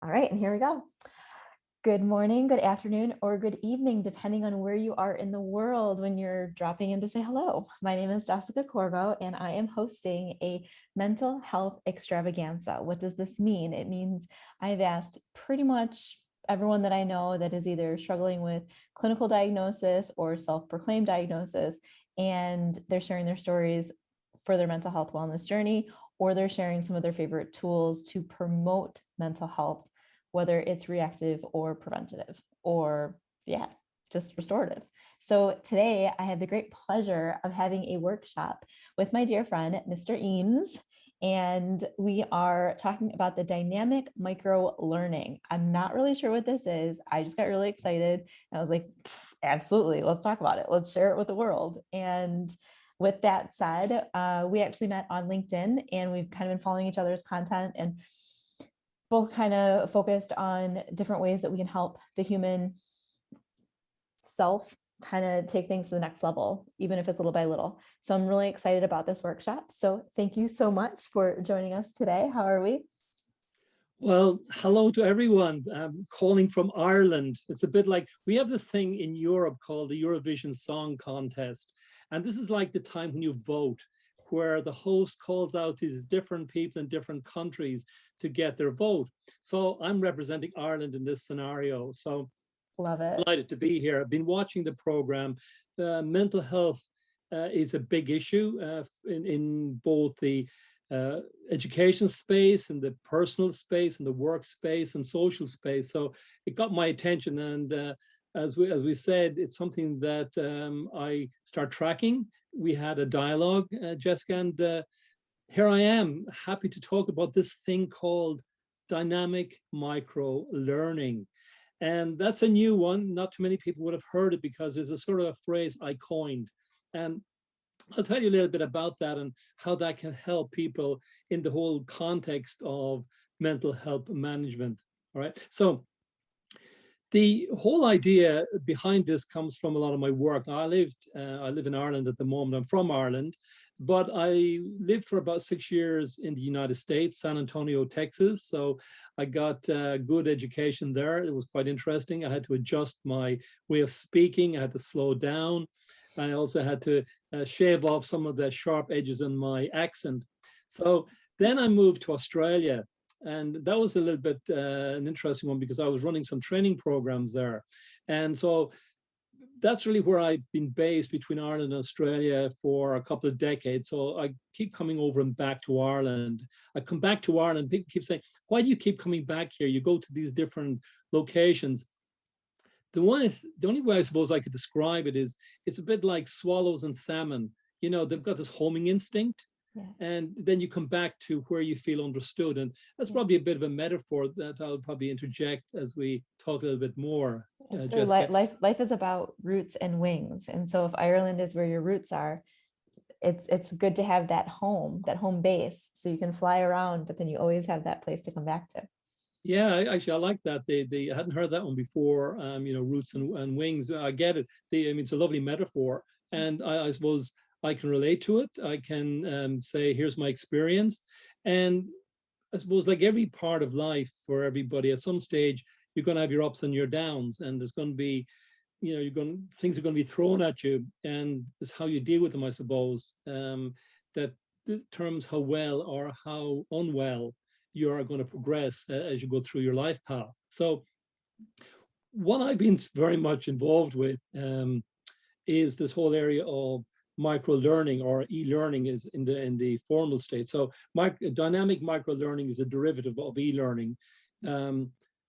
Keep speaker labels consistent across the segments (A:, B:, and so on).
A: All right, and here we go. Good morning, good afternoon, or good evening, depending on where you are in the world when you're dropping in to say hello. My name is Jessica Corvo, and I am hosting a mental health extravaganza. What does this mean? It means I've asked pretty much everyone that I know that is either struggling with clinical diagnosis or self-proclaimed diagnosis, and they're sharing their stories for their mental health wellness journey, or they're sharing some of their favorite tools to promote mental health, whether it's reactive or preventative or just restorative. So today I have the great pleasure of having a workshop with my dear friend, Mr. Eames, and we are talking about the dynamic micro learning. I'm not really sure what this is. I just got really excited and I was like, absolutely, let's talk about it. Let's share it with the world. And with that said, we actually met on LinkedIn and we've kind of been following each other's content and both kind of focused on different ways that we can help the human self kind of take things to the next level, even if it's little by little. So I'm really excited about this workshop. So thank you so much for joining us today. How are we?
B: Well, hello to everyone. I'm calling from Ireland. It's a bit like we have this thing in Europe called the Eurovision Song Contest. And this is like the time when you vote, where the host calls out these different people in different countries to get their vote. So I'm representing Ireland in this scenario. So
A: Love it.
B: delighted to be here. I've been watching the program. Mental health is a big issue in both the education space and the personal space and the workspace and social space. So it got my attention. And as we said, it's something that I start tracking. We had a dialogue, Jessica, and here I am, happy to talk about this thing called dynamic micro learning. And that's a new one. Not too many people would have heard it because it's a sort of a phrase I coined. And I'll tell you a little bit about that and how that can help people in the whole context of mental health management. All right. So the whole idea behind this comes from a lot of my work. Now, I live in Ireland at the moment. I'm from Ireland, but I lived for about 6 years in the United States, San Antonio, Texas. So I got good education there. It was quite interesting. I had to adjust my way of speaking. I had to slow down. I also had to shave off some of the sharp edges in my accent. So then I moved to Australia, and that was a little bit an interesting one because I was running some training programs there. And so that's really where I've been based between Ireland and Australia for a couple of decades. So I keep coming over and back to Ireland. I come back to Ireland, people keep saying, why do you keep coming back here? You go to these different locations. The only way I suppose I could describe it is it's a bit like swallows and salmon. You know, they've got this homing instinct,
A: Yeah.
B: and then you come back to where you feel understood. And that's
A: Yeah.
B: probably a bit of a metaphor that I'll probably interject as we talk a little bit more,
A: Absolutely.
B: Jessica.
A: Life is about roots and wings. And so if Ireland is where your roots are, it's good to have that home base, so you can fly around, but then you always have that place to come back to.
B: Yeah, actually, I like that. I hadn't heard that one before. You know, roots and wings. I get it. I mean, it's a lovely metaphor, and I suppose I can relate to it. I can say, here's my experience, and I suppose like every part of life for everybody, at some stage you're going to have your ups and your downs, and there's going to be, you know, things are going to be thrown at you, and it's how you deal with them, I suppose. That determines how well or how unwell you are going to progress as you go through your life path. So what I've been very much involved with is this whole area of micro learning, or e-learning is in the formal state. So dynamic micro learning is a derivative of e-learning.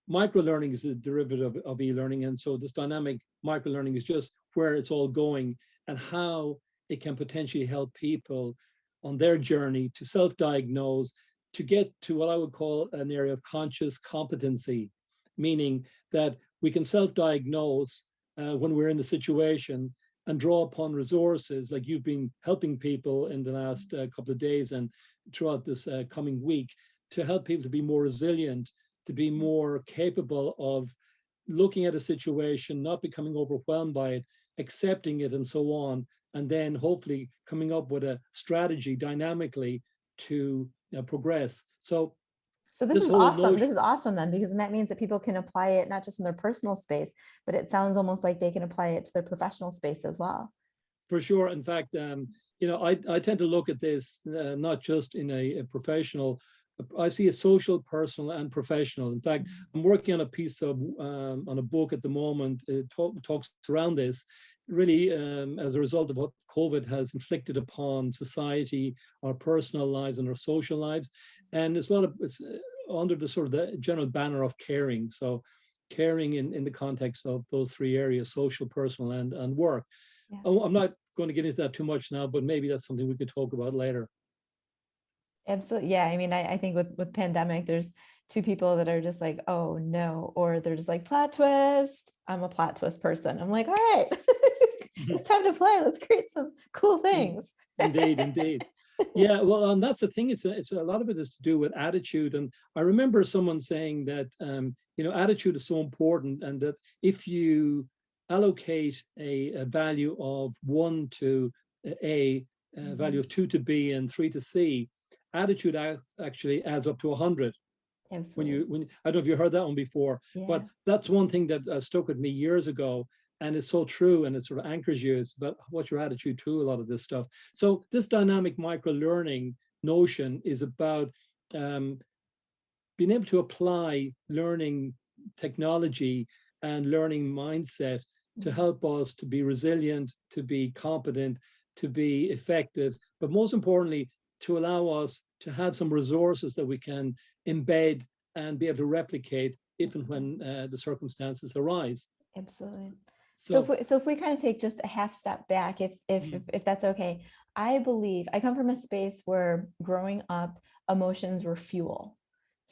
B: Micro learning is a derivative of e-learning, and so this dynamic micro learning is just where it's all going and how it can potentially help people on their journey to self-diagnose, to get to what I would call an area of conscious competency, meaning that we can self-diagnose when we're in the situation and draw upon resources like you've been helping people in the last couple of days and throughout this coming week, to help people to be more resilient, to be more capable of looking at a situation, not becoming overwhelmed by it, accepting it, and so on, and then hopefully coming up with a strategy dynamically to progress. So
A: So this
B: This
A: is
B: whole
A: awesome.
B: notion,
A: This is awesome then, because that means that people can apply it not just in their personal space, but it sounds almost like they can apply it to their professional space as well.
B: for sure. In fact, I tend to look at this not just in a professional. I see a social, personal, and professional. In fact, I'm working on a piece of on a book at the moment. It talks around this. Really, as a result of what COVID has inflicted upon society, our personal lives, and our social lives, and it's under the sort of the general banner of caring. So, caring in the context of those three areas: social, personal, and work.
A: Yeah.
B: Oh, I'm not going to get into that too much now, but maybe that's something we could talk about later.
A: Absolutely. Yeah. I mean, I think with pandemic, there's two people that are just like, oh no, or they're just like plot twist. I'm a plot twist person. I'm like, all right, it's time to play. Let's create some cool things.
B: Indeed, indeed. Yeah, well, and that's the thing. It's a lot of it is to do with attitude. And I remember someone saying that attitude is so important, and that if you allocate a value of 1 to A, a value of 2 to B, and 3 to C, attitude actually adds up to 100.
A: Absolutely.
B: When I don't know if you heard that one before, but
A: Yeah.
B: that's one thing that stuck with me years ago, and it's so true, and it sort of anchors you. It's about what's your attitude to a lot of this stuff. So this dynamic micro learning notion is about um, being able to apply learning technology and learning mindset to
A: Mhm.
B: help us to be resilient, to be competent, to be effective, but most importantly, to allow us to have some resources that we can embed and be able to replicate if and when the circumstances arise.
A: Absolutely. So
B: So,
A: if we kind of take just a half step back, if that's okay, I believe I come from a space where growing up, emotions were fuel.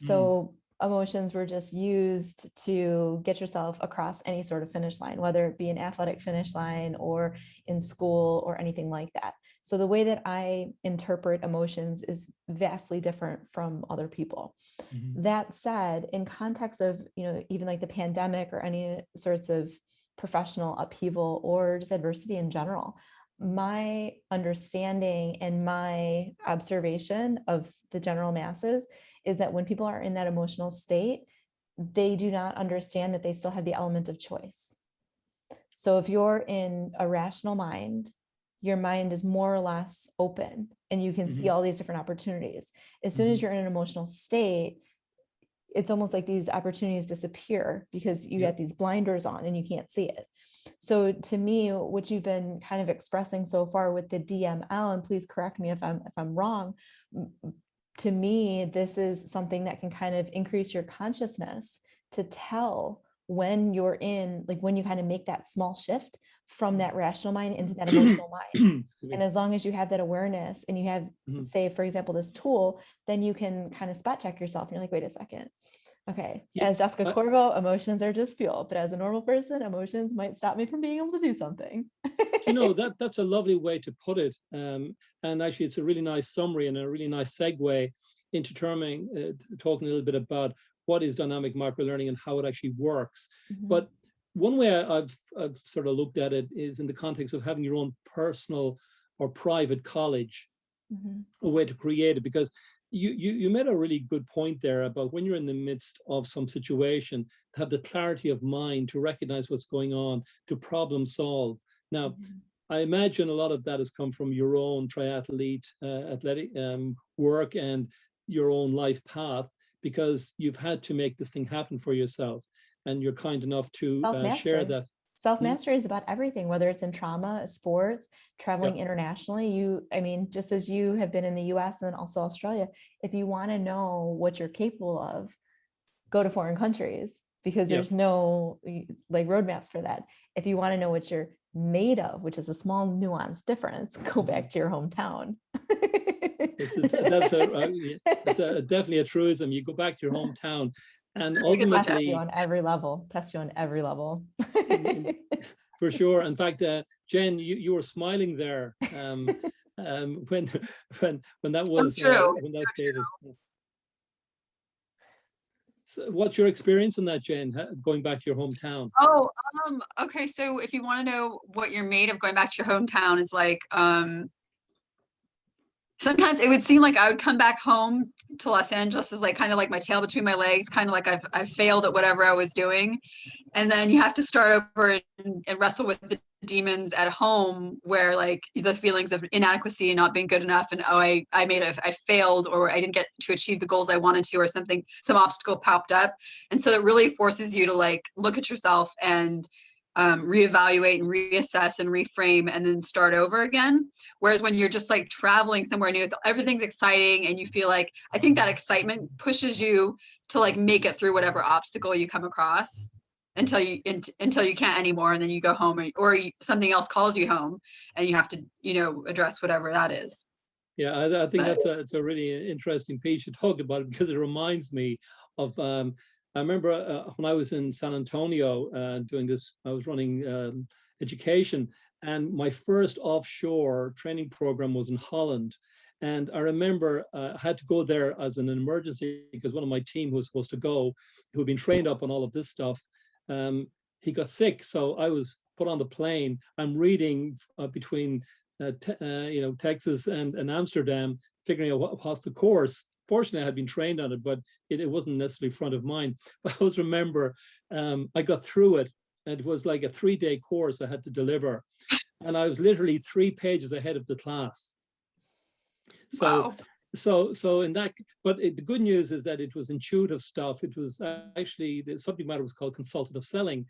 B: mm,
A: So emotions were just used to get yourself across any sort of finish line, whether it be an athletic finish line or in school or anything like that. So the way that I interpret emotions is vastly different from other people.
B: mhm,
A: That said, in context of, even like the pandemic or any sorts of professional upheaval or just adversity in general, my understanding and my observation of the general masses is that when people are in that emotional state, they do not understand that they still have the element of choice. So if you're in a rational mind, your mind is more or less open and you can see
B: mhm,
A: all these different opportunities. As soon as
B: mhm.
A: you're in an emotional state, it's almost like these opportunities disappear because you
B: Yep.
A: got these blinders on and you can't see it. So to me, what you've been kind of expressing so far with the D.M.L, and please correct me if I'm wrong, to me, this is something that can kind of increase your consciousness to tell when you're in, like when you kind of make that small shift from that rational mind into that emotional mind.
B: Excuse
A: And
B: me.
A: as long as you have that awareness and you have,
B: Mhm.
A: say, for example, this tool, then you can kind of spot check yourself and you're like, wait a second. Okay,
B: Yeah,
A: as Jessica
B: I,
A: Corvo, emotions are just fuel, but as a normal person, emotions might stop me from being able to do something.
B: that that's a lovely way to put it. And actually, it's a really nice summary and a really nice segue into talking a little bit about what is dynamic microlearning and how it actually works.
A: Mhm,
B: But one way I've sort of looked at it is in the context of having your own personal or private college,
A: mhm,
B: a way to create it, because you made a really good point there about when you're in the midst of some situation, to have the clarity of mind to recognize what's going on, to problem solve. Now,
A: mhm.
B: I imagine a lot of that has come from your own athletic work and your own life path, because you've had to make this thing happen for yourself, and you're kind enough to share
A: Self-mastery.
B: that. Hmm?
A: Self-mastery is about everything, whether it's in trauma, sports, traveling
B: Yep.
A: internationally. I mean, just as you have been in the US and then also Australia, if you want to know what you're capable of, go to foreign countries because
B: Yep.
A: there's no like roadmaps for that. If you want to know what you're made of, which is a small nuanced difference, go
B: Mhm.
A: back to your hometown.
B: That's definitely a truism. You go back to your hometown, and
A: Test you
B: ultimately,
A: on every level. Test you on every level.
B: in, for sure. In fact, Jen, you were smiling there when when that
C: So
B: was
C: true.
B: when that was stated. So what's your experience in that, Jen? Going back to your hometown?
C: Oh, okay. So if you want to know what you're made of, going back to your hometown is like, sometimes it would seem like I would come back home to Los Angeles as like kind of like my tail between my legs, kind of like I've failed at whatever I was doing. And then you have to start over and wrestle with the demons at home where like the feelings of inadequacy and not being good enough and I failed or I didn't get to achieve the goals I wanted to or something, some obstacle popped up. And so it really forces you to like look at yourself and reevaluate and reassess and reframe and then start over again. Whereas when you're just like traveling somewhere new, it's everything's exciting and you feel like I think that excitement pushes you to like make it through whatever obstacle you come across until you can't anymore, and then you go home or something else calls you home and you have to address whatever that is.
B: Yeah, I think
C: But
B: it's a really interesting piece you talk about it because it reminds me of I remember when I was in San Antonio doing this, I was running education, and my first offshore training program was in Holland. And I remember I had to go there as an emergency because one of my team who was supposed to go, who had been trained up on all of this stuff, he got sick. So I was put on the plane. I'm reading between Texas and Amsterdam, figuring out what's the course. Fortunately, I had been trained on it, but it wasn't necessarily front of mind. But I always remember I got through it, and it was like a 3-day course I had to deliver, and I was literally 3 pages ahead of the class. So,
C: wow.
B: so in that, but the good news is that it was intuitive stuff. It was actually the subject matter was called consultative selling,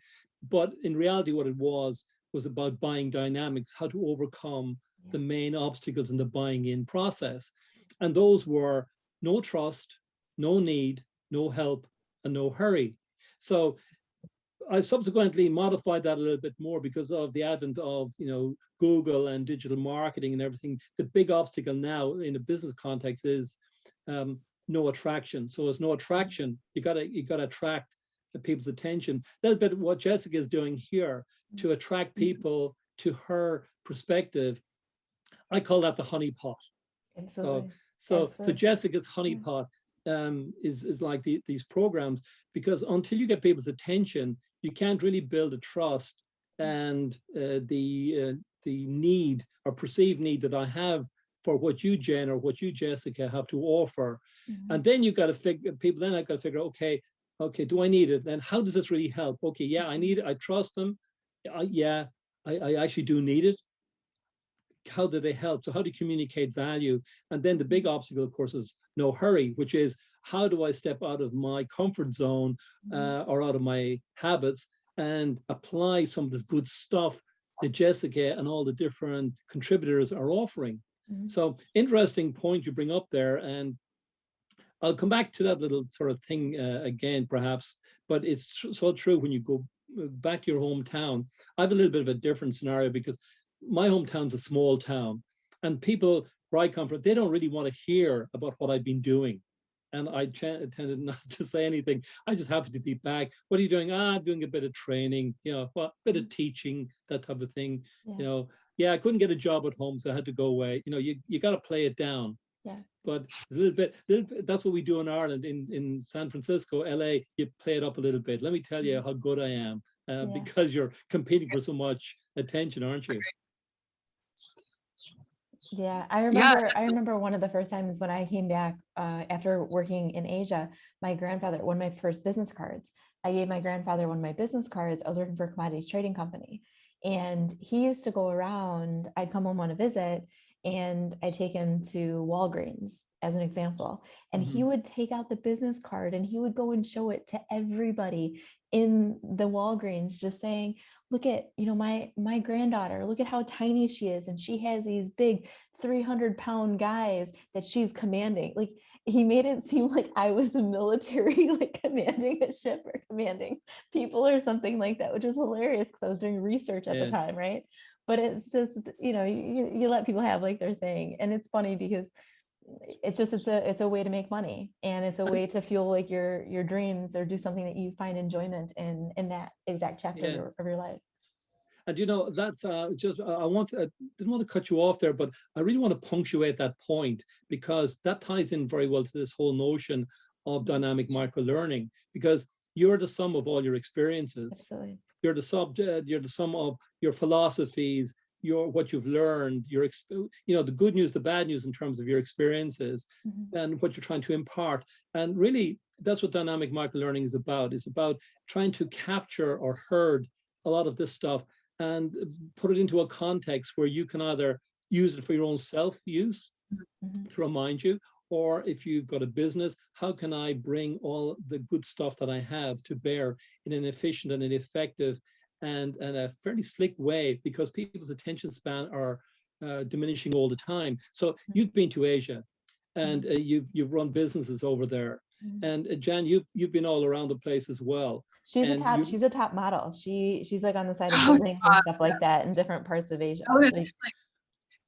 B: but in reality, what it was about buying dynamics, how to overcome the main obstacles in the buying in process. And those were no trust, no need, no help, and no hurry. So I subsequently modified that a little bit more because of the advent of Google and digital marketing and everything. The big obstacle now in a business context is no attraction. So as no attraction, you gotta attract people's attention. A little bit of what Jessica is doing here to attract people to her perspective. I call that the honeypot.
A: Absolutely.
B: So Jessica's honeypot is like these programs, because until you get people's attention, you can't really build a trust and the need or perceived need that I have for what you, Jen, or what you, Jessica, have to offer.
A: Mm-hmm.
B: And then you've got to figure, then I've got to figure, okay, do I need it? Then how does this really help? Okay, yeah, I need it. I trust them. Yeah, I actually do need it. How do they help? So how do you communicate value? And then the big obstacle, of course, is no hurry, which is how do I step out of my comfort zone or out of my habits and apply some of this good stuff that Jessica and all the different contributors are offering.
A: Mm-hmm.
B: So interesting point you bring up there. And I'll come back to that little sort of thing again, perhaps, but it's so true when you go back to your hometown. I have a little bit of a different scenario because my hometown's a small town, and people where I come from, they don't really want to hear about what I've been doing. And I tended not to say anything. I just happy to be back. What are you doing? I'm doing a bit of training, a bit of teaching, that type of thing.
A: Yeah.
B: I couldn't get a job at home, so I had to go away. You got to play it down.
A: Yeah.
B: But a little bit, that's what we do in Ireland. In San Francisco, LA, you play it up a little bit. Let me tell you how good I am, because you're competing for so much attention, aren't you?
A: Yeah, I remember one of the first times when I came back after working in Asia, my grandfather, one of my first business cards, I gave my grandfather one of my business cards. I was working for a commodities trading company, and he used to go around, I'd come home on a visit and I'd take him to Walgreens as an example. And he would take out the business card and he would go and show it to everybody in the Walgreens, just saying, look at, my granddaughter, look at how tiny she is. And she has these big 300-pound guys that she's commanding. Like, he made it seem like I was a military, like commanding a ship or commanding people or something like that, which was hilarious because I was doing research at the time, right? But it's just, you let people have like their thing. And it's funny because it's a way to make money, and it's a way to fuel like your dreams or do something that you find enjoyment in that exact chapter of your life.
B: And that's just I didn't want to cut you off there, but I really want to punctuate that point because that ties in very well to this whole notion of dynamic micro learning, because you're the sum of all your experiences.
A: Absolutely.
B: You're the sum of your philosophies, what you've learned, the good news, the bad news in terms of your experiences, and what you're trying to impart. And really, that's what dynamic microlearning is about. It's about trying to capture or herd a lot of this stuff and put it into a context where you can either use it for your own self-use to remind you, or if you've got a business, how can I bring all the good stuff that I have to bear in an efficient and an effective and a fairly slick way, because people's attention span are diminishing all the time. So you've been to Asia, and you've run businesses over there. And Jan, you've been all around the place as well.
A: She's a top model. She's like on the side of buildings and stuff like that in different parts of Asia.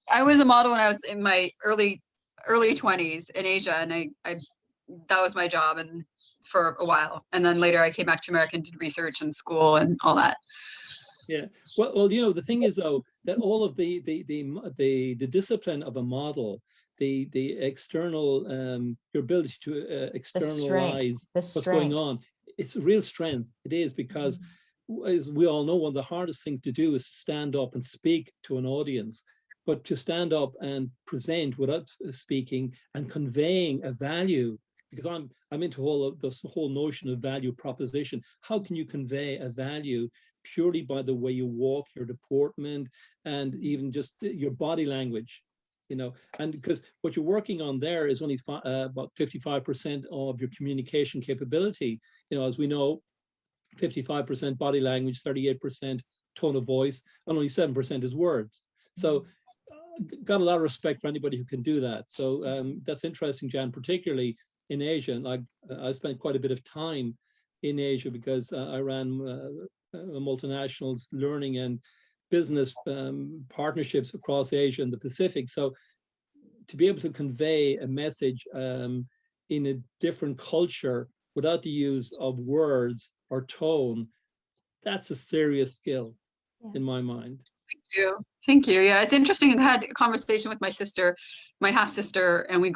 C: I was a model when I was in my early 20s in Asia, and I that was my job and for a while. And then later I came back to America and did research and school and all that.
B: Yeah. Well, the thing is though, that all of the discipline of a model, the external your ability to externalize what's going on, it's real strength. It is, because as we all know, one of the hardest things to do is to stand up and speak to an audience. But to stand up and present without speaking and conveying a value, because I'm into this whole notion of value proposition. How can you convey a value purely by the way you walk, your deportment, and even just your body language? And because what you're working on there is only about 55% of your communication capability. As we know, 55% body language, 38% tone of voice, and only 7% is words. So got a lot of respect for anybody who can do that. So that's interesting, Jan, particularly in Asia. Like I spent quite a bit of time in Asia because I ran multinationals learning and business partnerships across Asia and the Pacific. So to be able to convey a message in a different culture without the use of words or tone, that's a serious skill in my mind.
C: Thank you. Yeah, it's interesting. I had a conversation with my sister, my half sister, and we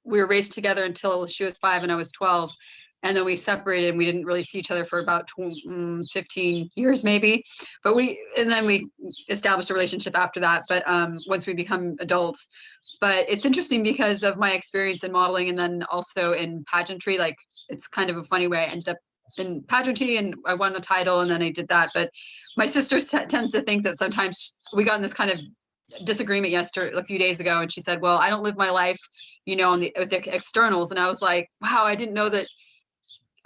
C: were raised together until she was 5 and I was 12. And then we separated and we didn't really see each other for about 15 years maybe. And then we established a relationship after that. But once we become adults. But it's interesting because of my experience in modeling and then also in pageantry. Like, it's kind of a funny way I ended up in pageantry and I won a title and then I did that. But my sister tends to think that sometimes we got in this kind of disagreement a few days ago, and she said, well, I don't live my life, with the externals. And I was like, wow, I didn't know that.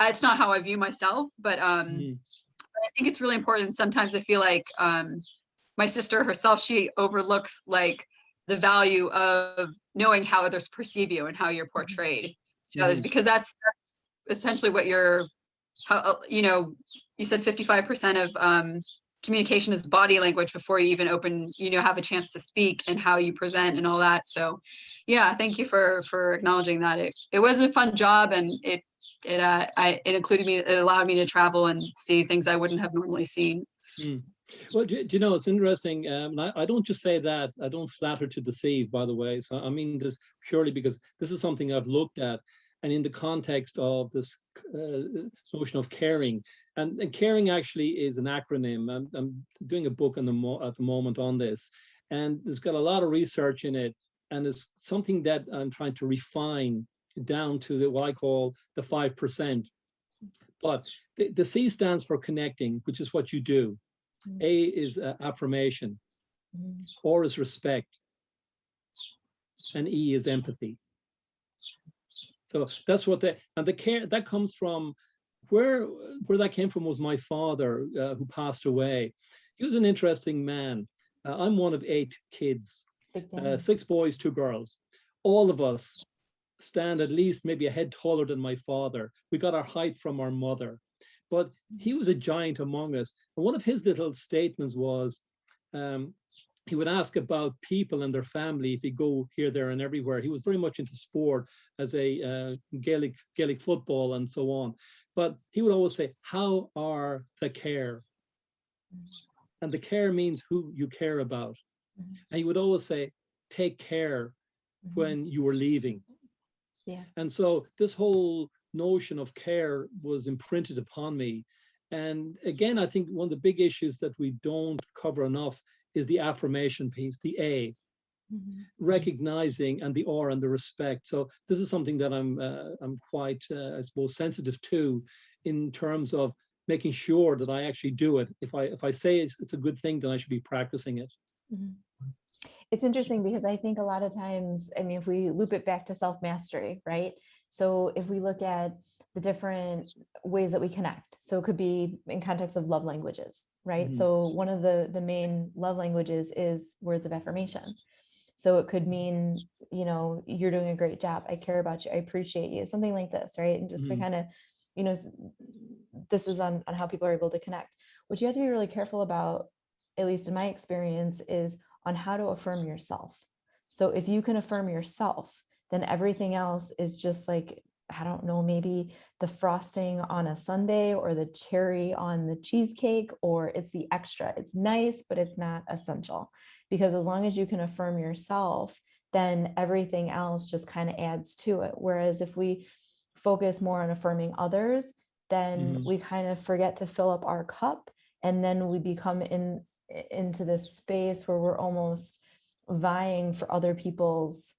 C: It's not how I view myself, but I think it's really important. Sometimes I feel like my sister herself, she overlooks like the value of knowing how others perceive you and how you're portrayed to others, because that's essentially what you said 55% of communication is body language before you even have a chance to speak, and how you present and all that. So yeah, thank you for acknowledging that. It was a fun job, and it allowed me to travel and see things I wouldn't have normally seen.
B: Well, do you know, it's interesting. I don't just say that. I don't flatter to deceive, by the way. So I mean this purely because this is something I've looked at, and in the context of this notion of caring. And caring actually is an acronym. I'm doing a book at the moment on this, and there's got a lot of research in it, and it's something that I'm trying to refine down to what I call the 5%. But the C stands for connecting, which is what you do. A is affirmation, R is respect, and E is empathy. So that's what the care that comes from. Where that came from was my father, who passed away. He was an interesting man. I'm one of 8 kids, 6 boys, 2 girls. All of us stand at least maybe a head taller than my father. We got our height from our mother, but he was a giant among us. And one of his little statements was, he would ask about people and their family if he go here, there, and everywhere. He was very much into sport as a Gaelic football and so on. But he would always say, how are the care? And the care means who you care about. And he would always say, take care when you were leaving.
A: Yeah.
B: And so this whole notion of care was imprinted upon me. And again, I think one of the big issues that we don't cover enough is the affirmation piece, the A, recognizing, and the R, and the respect. So this is something that I'm quite, I suppose, sensitive to, in terms of making sure that I actually do it. If I say it's a good thing, then I should be practicing it.
A: It's interesting because I think a lot of times, I mean, if we loop it back to self-mastery, right? So if we look at the different ways that we connect, so it could be in context of love languages, right? So one of the main love languages is words of affirmation. So it could mean, you know, you're doing a great job. I care about you. I appreciate you. Something like this, right? And just to kind of, you know, this is on how people are able to connect. What you have to be really careful about, at least in my experience, is on how to affirm yourself. So if you can affirm yourself, then everything else is just like, I don't know, maybe the frosting on a sundae or the cherry on the cheesecake, or it's the extra. It's nice, but it's not essential. Because as long as you can affirm yourself, then everything else just kind of adds to it. Whereas if we focus more on affirming others, then we kind of forget to fill up our cup, and then we become into this space where we're almost vying for other people's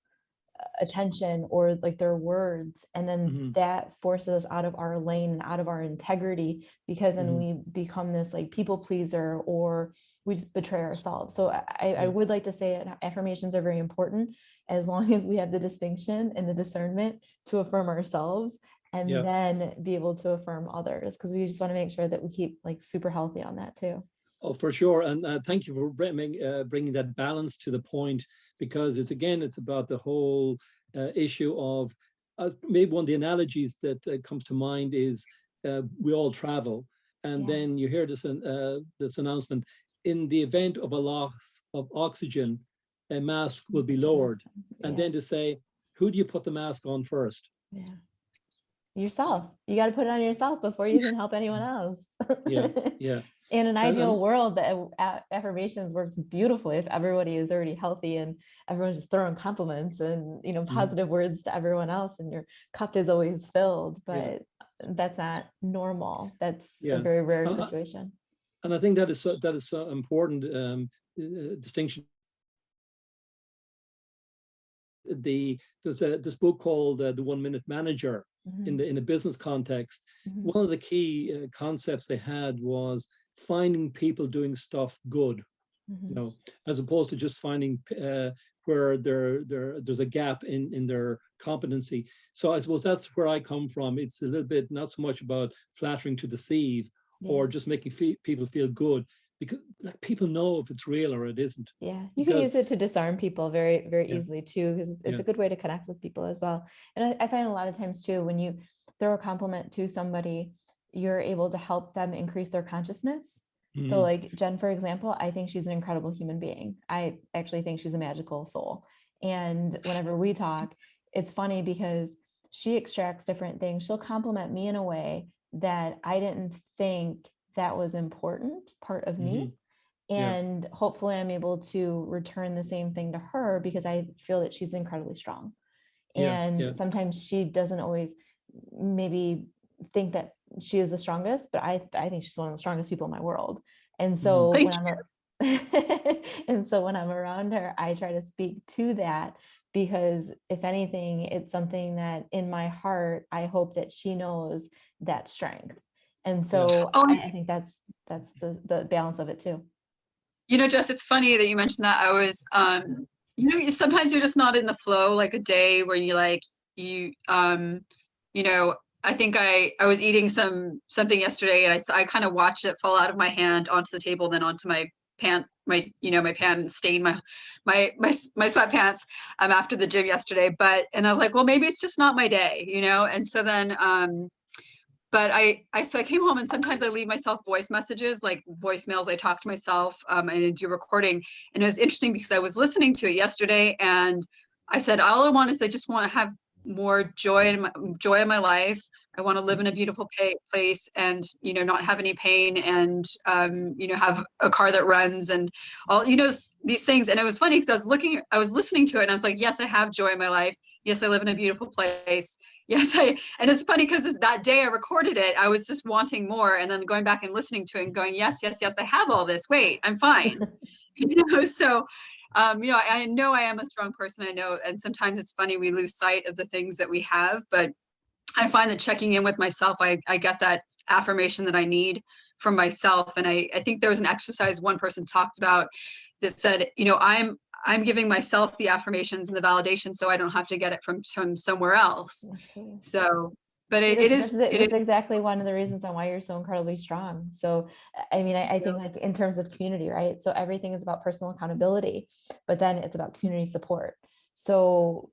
A: attention or like their words, and then that forces us out of our lane and out of our integrity, because then we become this like people pleaser, or we just betray ourselves. So I would like to say affirmations are very important, as long as we have the distinction and the discernment to affirm ourselves, and then be able to affirm others, because we just want to make sure that we keep like super healthy on that too.
B: Oh, for sure. And thank you for bringing that balance to the point, because it's about the whole issue of, maybe one of the analogies that comes to mind is we all travel. And then you hear this announcement: in the event of a loss of oxygen, a mask will be lowered. And then to say, who do you put the mask on first?
A: Yourself. You got to put it on yourself before you can help anyone else. In an ideal world, the affirmations works beautifully if everybody is already healthy and everyone's just throwing compliments and, you know, positive words to everyone else, and your cup is always filled. But that's not normal. That's a very rare situation.
B: And I think that is so important distinction. There's this book called The 1 Minute Manager in a business context. One of the key concepts they had was finding people doing stuff good, you know, as opposed to just finding where there's a gap in their competency. So I suppose that's where I come from. It's a little bit not so much about flattering to deceive or just making people feel good, because like, people know if it's real or it isn't.
A: You can use it to disarm people very, very easily too, because it's a good way to connect with people as well. And I find a lot of times too, when you throw a compliment to somebody, you're able to help them increase their consciousness. So like Jen, for example, I think she's an incredible human being. I actually think she's a magical soul. And whenever we talk, it's funny because she extracts different things. She'll compliment me in a way that I didn't think that was important part of me. And hopefully I'm able to return the same thing to her, because I feel that she's incredibly strong. And sometimes she doesn't always maybe think that she is the strongest, but I think she's one of the strongest people in my world. And so when I'm around her, I try to speak to that, because if anything, it's something that in my heart, I hope that she knows that strength. And so I think that's the balance of it too.
C: You know, Jess, it's funny that you mentioned that. I was, you know, sometimes you're just not in the flow, like a day where you know, I think I was eating something yesterday, and I kind of watched it fall out of my hand onto the table, then onto my pant, my pant, and stain my sweatpants after the gym yesterday. And I was like, well, maybe it's just not my day, you know? And so then, but I came home, and sometimes I leave myself voice messages, like voicemails. I talk to myself and I do recording. And it was interesting because I was listening to it yesterday, and I said, all I want is, I just want to have more joy in my life. I want to live in a beautiful place, and, you know, not have any pain, and, you know, have a car that runs, and all, you know, these things. And it was funny because I was listening to it, and I was like, yes, I have joy in my life. Yes, I live in a beautiful place. Yes, and it's funny because that day I recorded it, I was just wanting more, and then going back and listening to it and going, yes, yes, yes, I have all this. Wait, I'm fine. So, I know I am a strong person. I know, and sometimes it's funny, we lose sight of the things that we have, but I find that checking in with myself, I get that affirmation that I need from myself. And I think there was an exercise one person talked about that said, I'm giving myself the affirmations and the validation so I don't have to get it from somewhere else.
A: Absolutely.
C: So, but
A: See,
C: it
A: this
C: is,
A: is
C: it
A: this
C: is,
A: is exactly one of the reasons on why you're so incredibly strong. So, I mean, I think like in terms of community, right? So everything is about personal accountability, but then it's about community support. So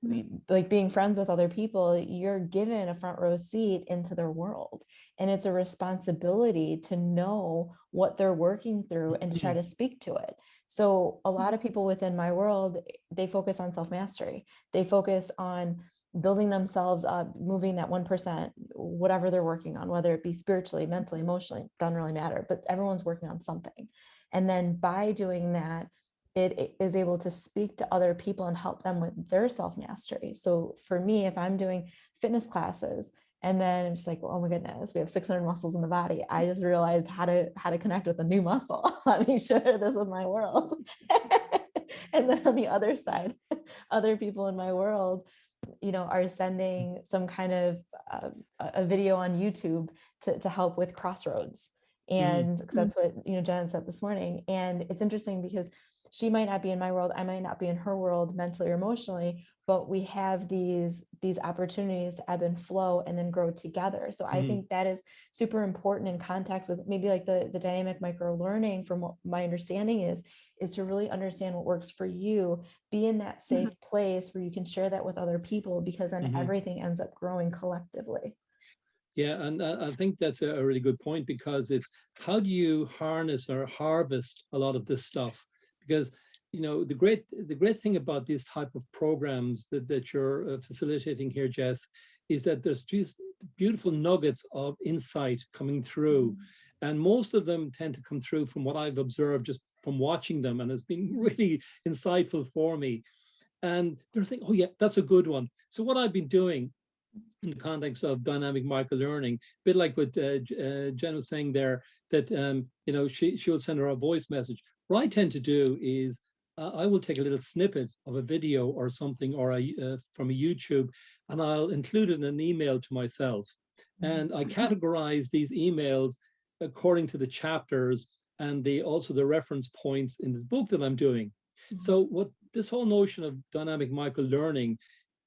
A: like being friends with other people, you're given a front row seat into their world. And it's a responsibility to know what they're working through and to try to speak to it. So a lot of people within my world, they focus on self-mastery. They focus on building themselves up, moving that 1%, whatever they're working on, whether it be spiritually, mentally, emotionally, doesn't really matter, but everyone's working on something. And then by doing that, it is able to speak to other people and help them with their self-mastery. So for me, if I'm doing fitness classes and then it's like, oh my goodness, we have 600 muscles in the body, I just realized how to connect with a new muscle. Let me share this with my world. And then on the other side, other people in my world, are sending some kind of a video on YouTube to help with crossroads. And that's what, Jen said this morning. And it's interesting because she might not be in my world, I might not be in her world mentally or emotionally, but we have these opportunities to ebb and flow and then grow together. So I think that is super important in context with maybe like the dynamic micro learning. From what my understanding is to really understand what works for you, be in that safe place where you can share that with other people, because then everything ends up growing collectively.
B: Yeah, and I think that's a really good point, because it's how do you harness or harvest a lot of this stuff? Because the great thing about these type of programs that you're facilitating here, Jess, is that there's just beautiful nuggets of insight coming through. And most of them tend to come through from what I've observed just from watching them, and it's been really insightful for me. And they're thinking, oh yeah, that's a good one. So what I've been doing in the context of dynamic microlearning, a bit like what Jen was saying there, that she'll send her a voice message. What I tend to do is I will take a little snippet of a video or something, or from a YouTube, and I'll include it in an email to myself. And I categorize these emails according to the chapters and also the reference points in this book that I'm doing. So what this whole notion of dynamic microlearning,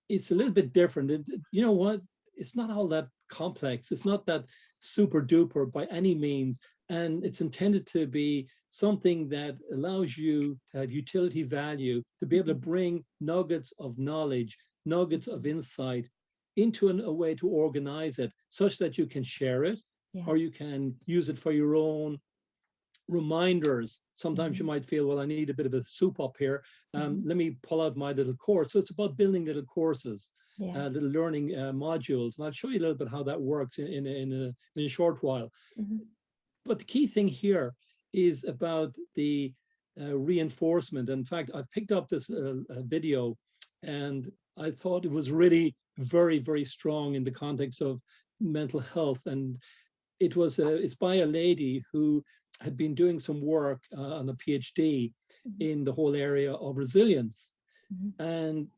B: it's a little bit different. You know what? It's not all that complex. It's not that super duper by any means. And it's intended to be something that allows you to have utility value, to be able to bring nuggets of knowledge, nuggets of insight into a way to organize it such that you can share it, or you can use it for your own reminders. Sometimes you might feel, well, I need a bit of a soup up here. Let me pull out my little course. So it's about building little courses, little learning modules. And I'll show you a little bit how that works in a short while. But the key thing here is about the reinforcement. In fact, I've picked up this video, and I thought it was really very, very strong in the context of mental health. And it's by a lady who had been doing some work on a PhD in the whole area of resilience. And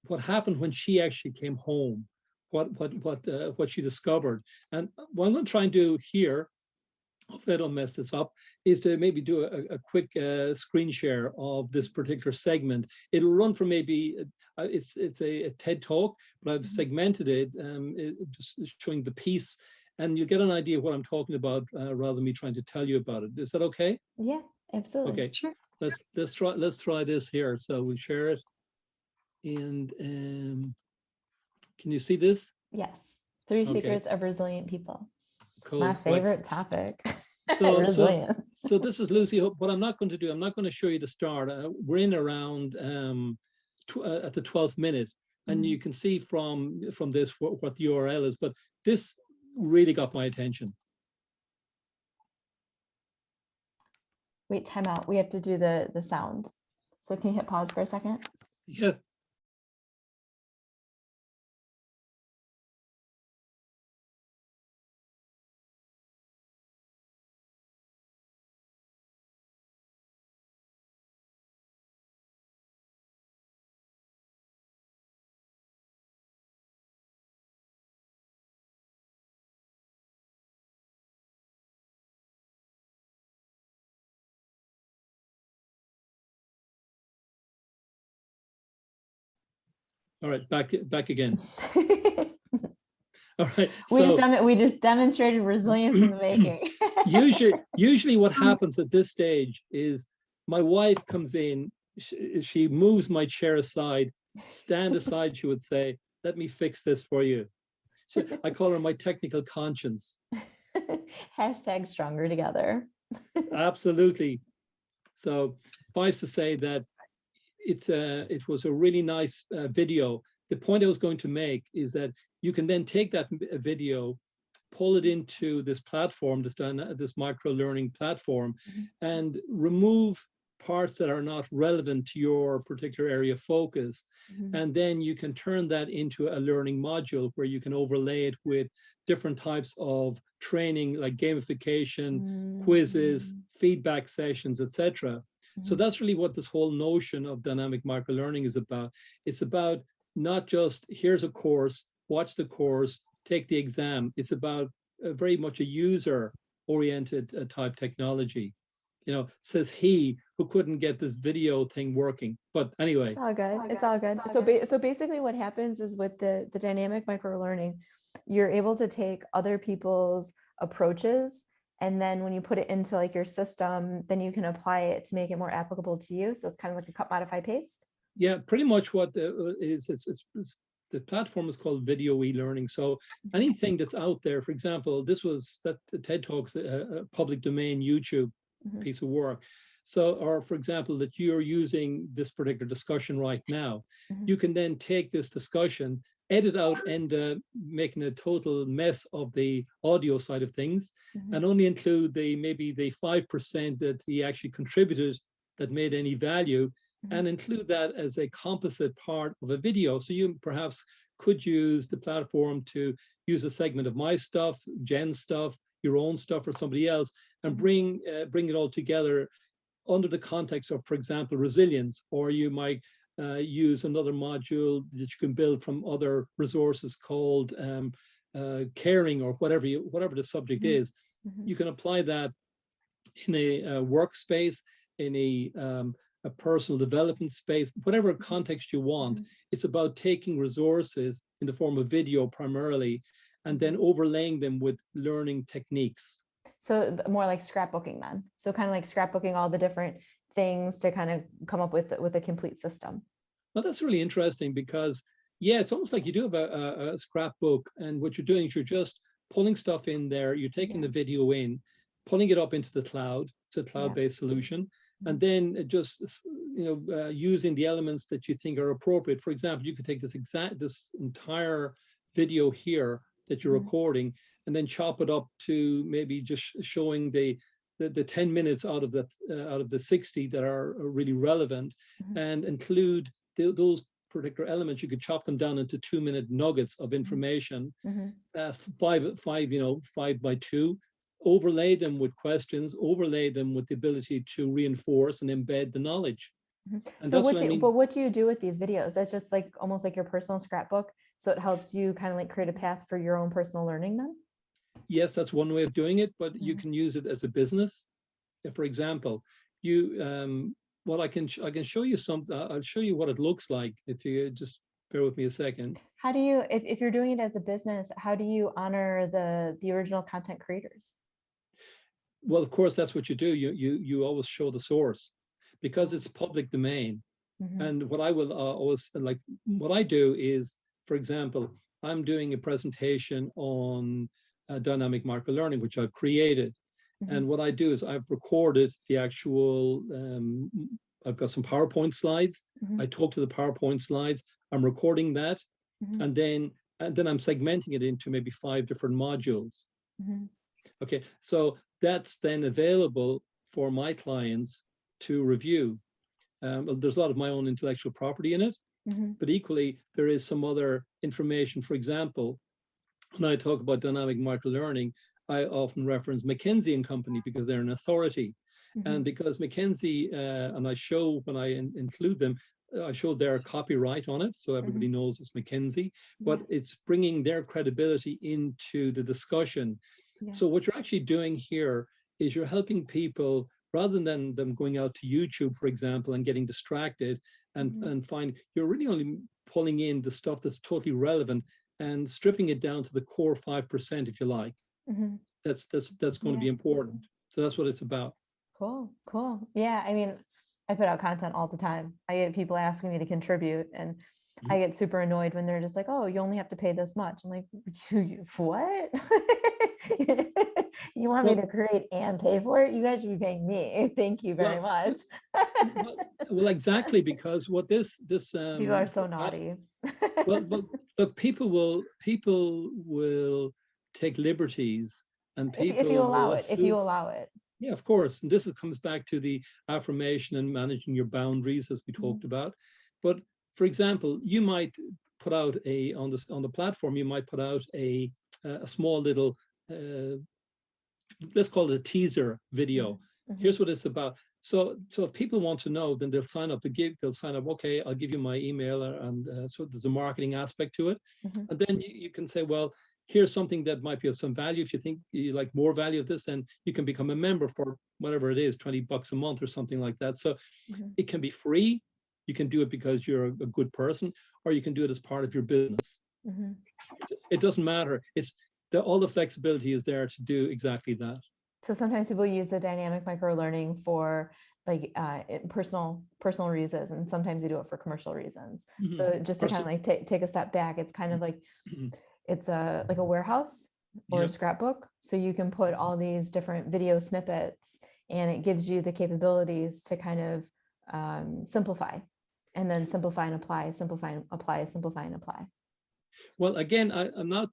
B: what happened when she actually came home, what she discovered. And what I'm going to try and do here, hopefully I don't mess this up, is to maybe do a quick screen share of this particular segment. It'll run for maybe, it's a TED talk, but I've segmented it, just showing the piece, and you get an idea of what I'm talking about rather than me trying to tell you about it. Is that okay?
A: Yeah, absolutely.
B: Okay, sure. Let's try this here. So we'll share it, and can you see this?
A: Yes. 3 secrets of resilient people.
B: Cool.
A: My favorite topic.
B: Resilience. So this is Lucy. What I'm not going to do, I'm not going to show you the start. We're in around at the 12th minute, and you can see from this what the URL is. But this really got my attention.
A: Wait, time out. We have to do the sound. So can you hit pause for a second?
B: Yeah. All right, back again.
A: we
B: All right.
A: we just demonstrated resilience in the making.
B: usually what happens at this stage is my wife comes in, she moves my chair aside, stand aside, she would say, let me fix this for you. I call her my technical conscience.
A: Hashtag stronger together.
B: Absolutely. So suffice to say that it was a really nice video. The point I was going to make is that you can then take that video, pull it into this platform, this micro learning platform, and remove parts that are not relevant to your particular area of focus. And then you can turn that into a learning module where you can overlay it with different types of training like gamification, quizzes, feedback sessions, etc. So that's really what this whole notion of dynamic microlearning is about. It's about not just here's a course, watch the course, take the exam. It's about very much a user-oriented type technology. You know, says he who couldn't get this video thing working. But anyway.
A: It's all good. It's all good. So basically what happens is with the dynamic microlearning, you're able to take other people's approaches, and then when you put it into like your system, then you can apply it to make it more applicable to you. So it's kind of like a cut, modify, paste.
B: Yeah, pretty much what it's the platform is called video e-learning. So anything that's out there, for example, this was that TED Talks, a public domain YouTube piece of work. So, or for example, that you're using this particular discussion right now, you can then take this discussion, edit out and making a total mess of the audio side of things, and only include maybe the 5% that he actually contributed that made any value, and include that as a composite part of a video. So you perhaps could use the platform to use a segment of my stuff, Jen's stuff, your own stuff, or somebody else, and bring it all together under the context of, for example, resilience. Or you might use another module that you can build from other resources called caring, or whatever the subject is. You can apply that in a workspace, in a personal development space, whatever context you want. It's about taking resources in the form of video primarily, and then overlaying them with learning techniques.
A: So more like scrapbooking then. So kind of like scrapbooking all the different things to kind of come up with a complete system.
B: Well, that's really interesting because, yeah, it's almost like you do have a scrapbook, and what you're doing is you're just pulling stuff in there, you're taking the video in, pulling it up into the cloud. It's a cloud-based solution. And then just, using the elements that you think are appropriate. For example, you could take this entire video here that you're recording, and then chop it up to maybe just showing the 10 minutes out of the 60 that are really relevant, and include those particular elements. You could chop them down into 2-minute nuggets of information, 5x2, overlay them with questions, overlay them with the ability to reinforce and embed the knowledge. And
A: so what do you do with these videos? That's just like almost like your personal scrapbook. So it helps you kind of like create a path for your own personal learning then?
B: Yes, that's one way of doing it, but you can use it as a business. For example, I can show you something. I'll show you what it looks like if you just bear with me a second.
A: How do you, if you're doing it as a business, how do you honor the original content creators?
B: Well, of course, that's what you do. You always show the source, because it's public domain. And what I will always what I do is, for example, I'm doing a presentation on dynamic microlearning, which I've created. And what I do is I've recorded the actual, I've got some PowerPoint slides. I talk to the PowerPoint slides. I'm recording that. And then I'm segmenting it into maybe 5 different modules. Okay, so that's then available for my clients to review. There's a lot of my own intellectual property in it, but equally there is some other information. For example, when I talk about dynamic microlearning, I often reference McKinsey & Company because they're an authority. And because McKinsey, and I show when I include them, I show their copyright on it, so everybody knows it's McKinsey, but it's bringing their credibility into the discussion. So what you're actually doing here is you're helping people, rather than them going out to YouTube, for example, and getting distracted and find you're really only pulling in the stuff that's totally relevant and stripping it down to the core 5%, if you like. That's going to be important. So that's what it's about.
A: Cool. Yeah, I mean, I put out content all the time. I get people asking me to contribute, and I get super annoyed when they're just like, "Oh, you only have to pay this much." I'm like, "What? You want me to create and pay for it? You guys should be paying me. Thank you very much."
B: Well, exactly, because what this
A: people are so naughty.
B: well, look, people will take liberties, and people
A: if you allow
B: will
A: it,
B: assume,
A: if you allow it.
B: Yeah, of course. And comes back to the affirmation and managing your boundaries, as we talked about. But for example, you might put out on the platform, you might put out a small little, let's call it a teaser video. Here's what it's about. So if people want to know, then they'll sign up. They'll sign up. Okay, I'll give you my email, and so there's a marketing aspect to it. And then you can say, well, here's something that might be of some value. If you think you like more value of this, then you can become a member for whatever it is, $20 a month or something like that. So it can be free. You can do it because you're a good person, or you can do it as part of your business. It doesn't matter. All the flexibility is there to do exactly that.
A: So sometimes people use the dynamic micro learning for like personal reasons, and sometimes they do it for commercial reasons. So just to kind of like take a step back, it's kind of like it's like a warehouse or a scrapbook. So you can put all these different video snippets, and it gives you the capabilities to kind of simplify, and then simplify and apply, simplify and apply, simplify and apply.
B: Well, again, I'm not,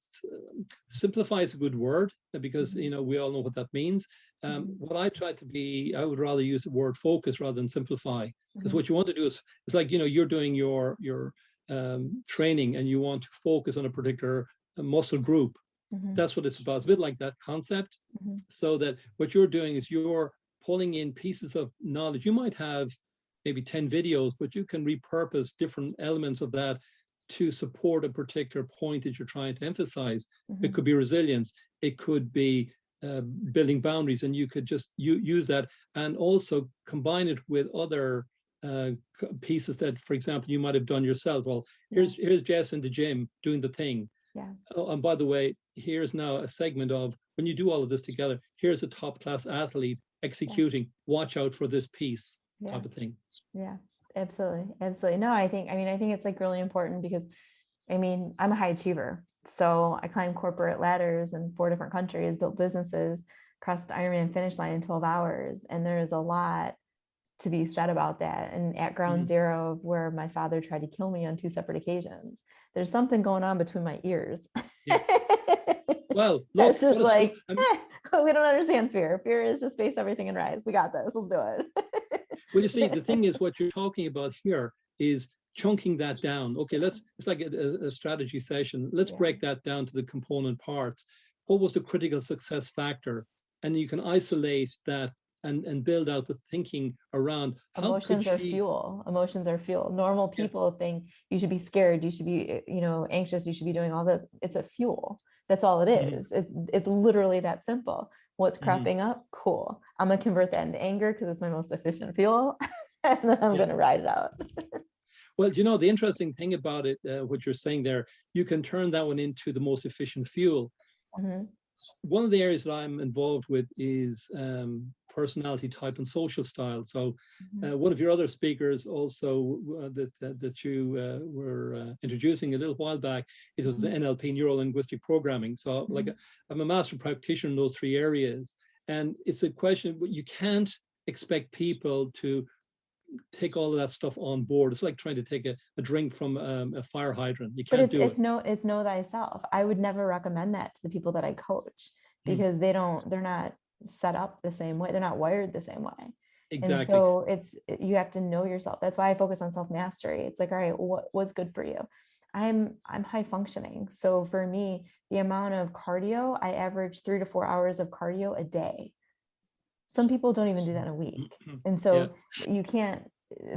B: simplify is a good word, because, we all know what that means. What I try to be, I would rather use the word focus rather than simplify, because what you want to do is, it's like, you're doing your training, and you want to focus on a particular muscle group. That's what it's about. It's a bit like that concept. So that what you're doing is you're pulling in pieces of knowledge. You might have maybe 10 videos, but you can repurpose different elements of that to support a particular point that you're trying to emphasize. It could be resilience. It could be building boundaries, and you could just use that, and also combine it with other pieces that, for example, you might have done yourself. Well, here's Jess in the gym doing the thing. Oh, and by the way, here's now a segment of, when you do all of this together, here's a top class athlete executing. Watch out for this piece, type of thing.
A: Absolutely. No, I think it's like really important, because I'm a high achiever. So I climbed corporate ladders in 4 different countries, built businesses, crossed the Ironman finish line in 12 hours. And there is a lot to be said about that. And at ground zero of where my father tried to kill me on 2 separate occasions, there's something going on between my ears.
B: Well, look,
A: it's just like, we don't understand fear. Fear is just face everything and rise. We got this. Let's do it.
B: Well, you see, the thing is, what you're talking about here is chunking that down. Okay, it's like a strategy session. Let's break that down to the component parts. What was the critical success factor? And you can isolate that and build out the thinking around how
A: emotions are fuel. Emotions are fuel. Normal people think you should be scared, you should be, anxious, you should be doing all this. It's a fuel. That's all it is. It's literally that simple. What's cropping up? Cool. I'm gonna convert that into anger because it's my most efficient fuel, and then I'm gonna ride it out.
B: Well, the interesting thing about it, what you're saying there, you can turn that one into the most efficient fuel. One of the areas that I'm involved with is personality type and social style. So one of your other speakers also that you were introducing a little while back, it was NLP, neuro-linguistic programming. So I'm a master practitioner in those 3 areas. And it's a question, you can't expect people to take all of that stuff on board. It's like trying to take a drink from a fire hydrant. You can't do it.
A: It's know thyself. I would never recommend that to the people that I coach, because they're not set up the same way. They're not wired the same way. Exactly. And so you have to know yourself. That's why I focus on self-mastery. It's like, all right, what's good for you? I'm high functioning. So for me, the amount of cardio, I average 3 to 4 hours of cardio a day. Some people don't even do that in a week. And so you can't,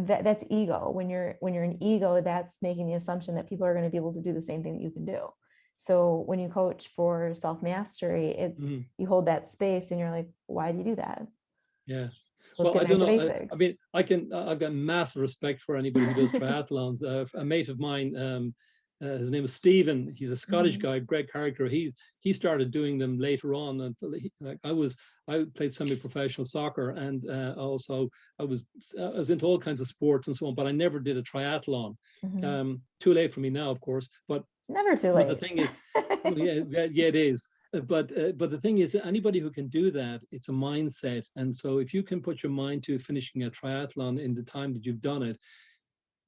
A: that's ego. When you're an ego, that's making the assumption that people are going to be able to do the same thing that you can do. So when you coach for self-mastery, it's you hold that space and you're like, why do you do that?
B: Yeah.
A: Let's
B: Well, I
A: get back
B: don't
A: to
B: know.
A: basics.
B: I mean, I've got massive respect for anybody who does triathlons. A mate of mine, his name is Stephen. He's a Scottish guy, great character. He started doing them later on. Until I played semi-professional soccer, and also I was into all kinds of sports and so on. But I never did a triathlon. Too late for me now, of course. But
A: Never too
B: but
A: late.
B: the thing is, well, yeah, it is. But the thing is, that anybody who can do that, it's a mindset. And so if you can put your mind to finishing a triathlon in the time that you've done it,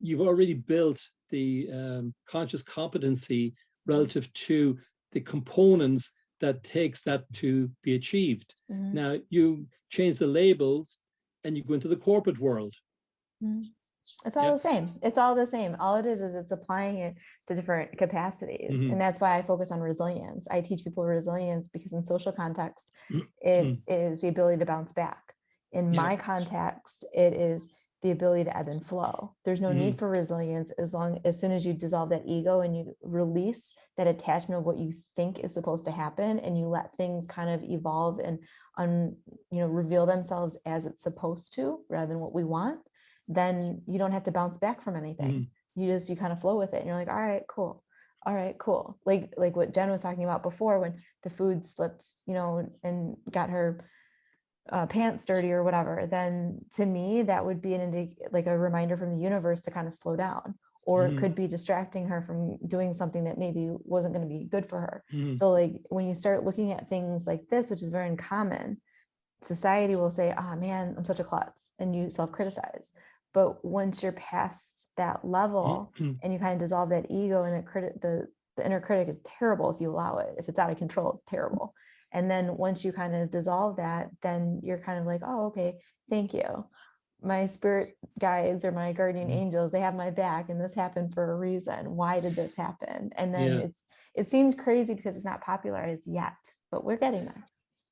B: you've already built the conscious competency relative to the components that takes that to be achieved. Now you change the labels and you go into the corporate world.
A: It's all the same. It's all the same. All it is it's applying it to different capacities. And that's why I focus on resilience. I teach people resilience because in social context, it is the ability to bounce back. In my context, it is the ability to ebb and flow. There's no need for resilience as soon as you dissolve that ego and you release that attachment of what you think is supposed to happen, and you let things kind of evolve and reveal themselves as it's supposed to rather than what we want. Then you don't have to bounce back from anything. You kind of flow with it, and you're like, all right, cool. Like what Jen was talking about before, when the food slipped, and got her pants dirty or whatever, then to me that would be like a reminder from the universe to kind of slow down, or it could be distracting her from doing something that maybe wasn't going to be good for her. So like when you start looking at things like this, which is very uncommon, society will say, oh man, I'm such a klutz, and you self-criticize. But once you're past that level and you kind of dissolve that ego, and the inner critic is terrible if you allow it. If it's out of control, it's terrible. And then once you kind of dissolve that, then you're kind of like, oh, okay, thank you. My spirit guides or my guardian angels, they have my back, and this happened for a reason. Why did this happen? And then it seems crazy because it's not popularized yet, but we're getting there.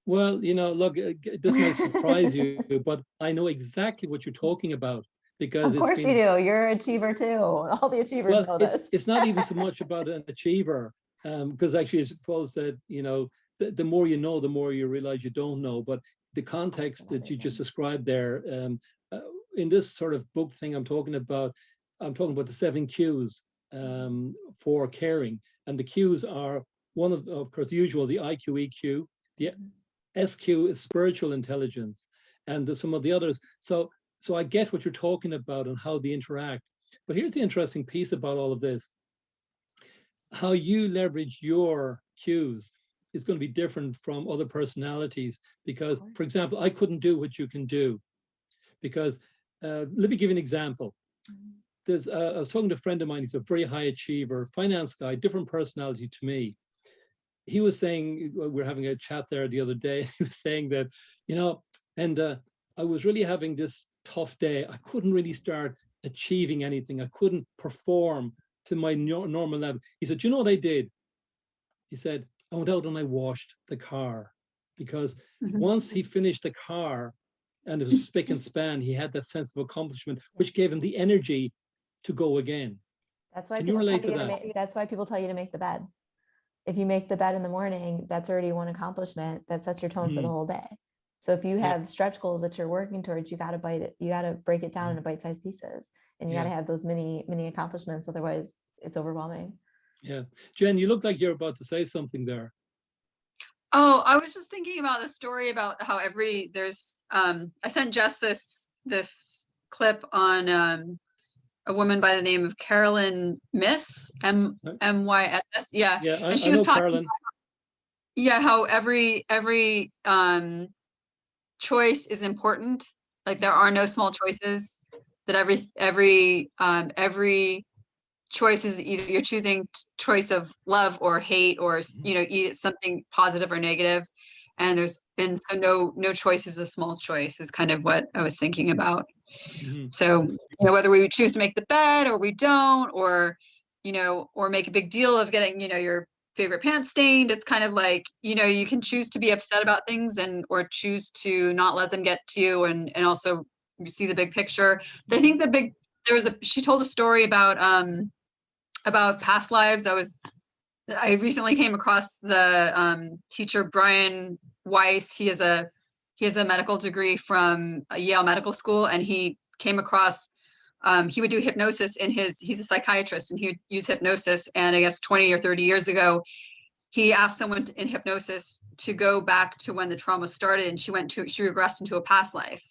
B: Well, look, this might surprise you, but I know exactly what you're talking about. Because
A: of course you do. You're an achiever too. All the achievers know this.
B: It's not even so much about an achiever, because actually I suppose that, the more you know, the more you realize you don't know. But the context that you just described there, in this sort of book thing I'm talking about the 7 Qs for caring. And the Qs are one of course, the usual, the IQ, EQ, the SQ is spiritual intelligence, and some of the others. So I get what you're talking about and how they interact. But here's the interesting piece about all of this. How you leverage your cues is going to be different from other personalities, because, for example, I couldn't do what you can do. Because let me give you an example. I was talking to a friend of mine. He's a very high achiever, finance guy, different personality to me. He was saying, we were having a chat there the other day. He was saying that, and I was really having this tough day. I couldn't really start achieving anything. I couldn't perform to my normal level. He said, you know what I did? He said, I went out and I washed the car, because once he finished the car and it was spick and span, he had that sense of accomplishment, which gave him the energy to go again.
A: That's why
B: Can you relate to that?
A: That's why people tell you to make the bed. If you make the bed in the morning, that's already one accomplishment. That sets your tone for the whole day. So if you have stretch goals that you're working towards, you got to break it down into bite-sized pieces, and you got to have those mini accomplishments. Otherwise it's overwhelming. Yeah.
B: Jen, you look like you're about to say something there.
C: Oh, I was just thinking about the story about how I sent Jess this clip on a woman by the name of Carolyn Miss, MYSS. Yeah. And she was talking Carolyn. How every choice is important. Like there are no small choices, that every choice is either you're choosing choice of love or hate, or something positive or negative, and so no choice is a small choice, is kind of what I was thinking about. So whether we choose to make the bed or we don't, or or make a big deal of getting your favorite pants stained, it's kind of like you can choose to be upset about things or choose to not let them get to you, and also see the big picture. I think she told a story about past lives. I recently came across the teacher Brian Weiss. He is a he has a medical degree from Yale Medical School, and he came across, he would do hypnosis he's a psychiatrist, and he would use hypnosis. And I guess 20 or 30 years ago, he asked someone in hypnosis to go back to when the trauma started, and she regressed into a past life.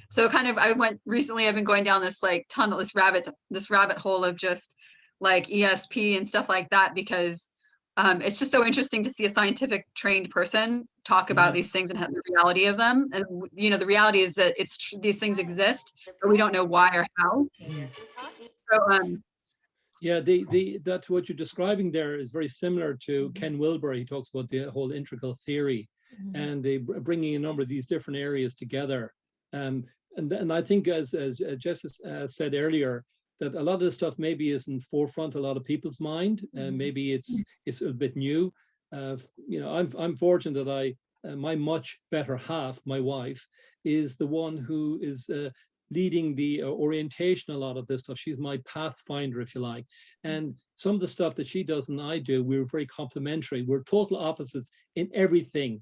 C: So kind of, I've been going down this like tunnel, this rabbit hole of just like ESP and stuff like that, because it's just so interesting to see a scientific trained person talk about these things and the reality of them. And the reality is that these things exist, but we don't know why or how. So
B: yeah, that's what you're describing there is very similar to Ken Wilber. He talks about the whole integral theory, and they bringing a number of these different areas together. And I think, as Jess said earlier, that a lot of this stuff maybe isn't forefront a lot of people's mind, and maybe it's a bit new. I'm fortunate that my much better half, my wife, is the one who is leading the orientation a lot of this stuff. She's my pathfinder, if you like. And some of the stuff that she does and I do, we're very complementary. We're total opposites in everything.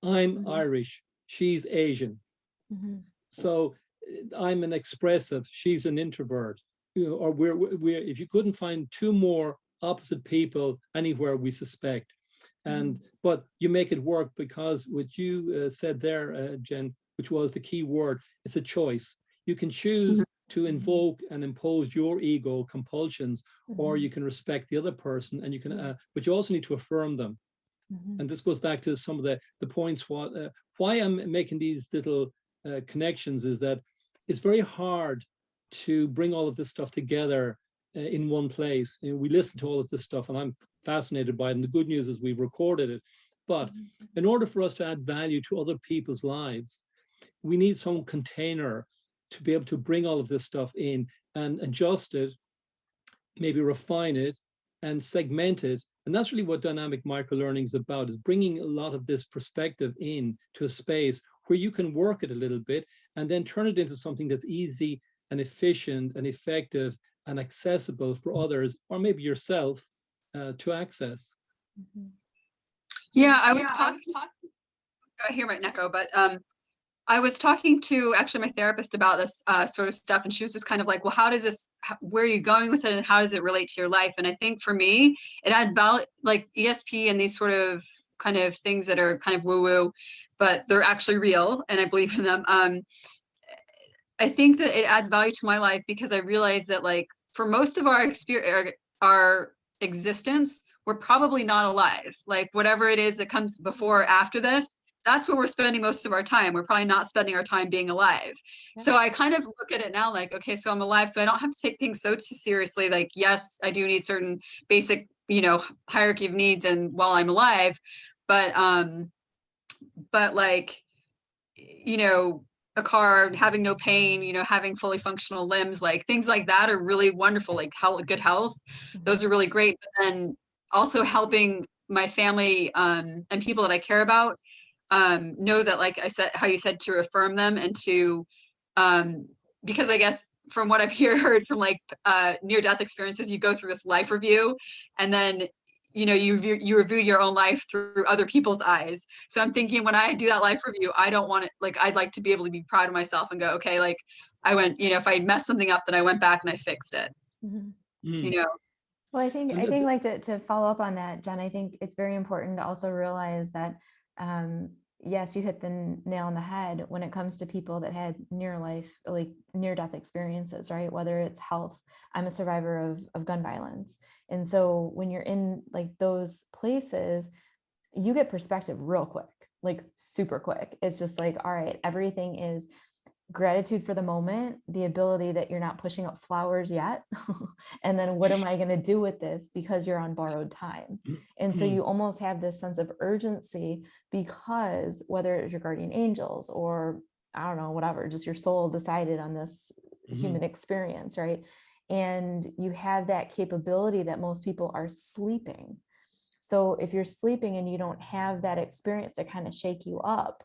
B: I'm Irish, she's Asian. So I'm an expressive, she's an introvert. Or we're if you couldn't find two more opposite people anywhere, we suspect. But you make it work, because what you said there, Jen, which was the key word, it's a choice. You can choose to invoke and impose your ego compulsions, or you can respect the other person, and you can, but you also need to affirm them. And this goes back to some of the points. Why I'm making these little connections is that it's very hard to bring all of this stuff together in one place. We listen to all of this stuff, and I'm fascinated by it. And the good news is we've recorded it. But in order for us to add value to other people's lives, we need some container to be able to bring all of this stuff in and adjust it, maybe refine it and segment it. And that's really what dynamic microlearning is about, is bringing a lot of this perspective in to a space where you can work it a little bit and then turn it into something that's easy and efficient and effective and accessible for others, or maybe yourself, to access.
C: Yeah, I was talking, I hear my echo, but I was talking to actually my therapist about this sort of stuff, and she was just kind of like, well, where are you going with it, and how does it relate to your life? And I think for me, it had value, like ESP and these sort of kind of things that are kind of woo-woo, but they're actually real, and I believe in them. I think that it adds value to my life because I realize that, like, for most of our experience, our existence, we're probably not alive. Like, whatever it is that comes before or after this, that's where we're spending most of our time. We're probably not spending our time being alive. Yeah. So I kind of look at it now like, okay, so I'm alive, so I don't have to take things so too seriously. Like, yes, I do need certain basic, hierarchy of needs and while I'm alive, but like, a car, having no pain, having fully functional limbs, like things like that are really wonderful, like good health. Those are really great. But then also helping my family and people that I care about know that, like I said, how you said, to affirm them and to, because I guess from what I've heard from like near-death experiences, you go through this life review, and then you review your own life through other people's eyes. So I'm thinking, when I do that life review, I don't want it, like, I'd like to be able to be proud of myself and go, okay, like, I went, if I messed something up, then I went back and I fixed it.
A: Well, I think like to follow up on that, Jen, I think it's very important to also realize that, yes, you hit the nail on the head when it comes to people that had near-death experiences, right? Whether it's health. I'm a survivor of gun violence. And so when you're in like those places, you get perspective real quick, like super quick. It's just like, all right, everything is gratitude for the moment, the ability that you're not pushing up flowers yet. And then what am I going to do with this, because you're on borrowed time. And so you almost have this sense of urgency, because whether it's your guardian angels or I don't know, whatever, just your soul decided on this human experience, right? And you have that capability that most people are sleeping. So if you're sleeping and you don't have that experience to kind of shake you up,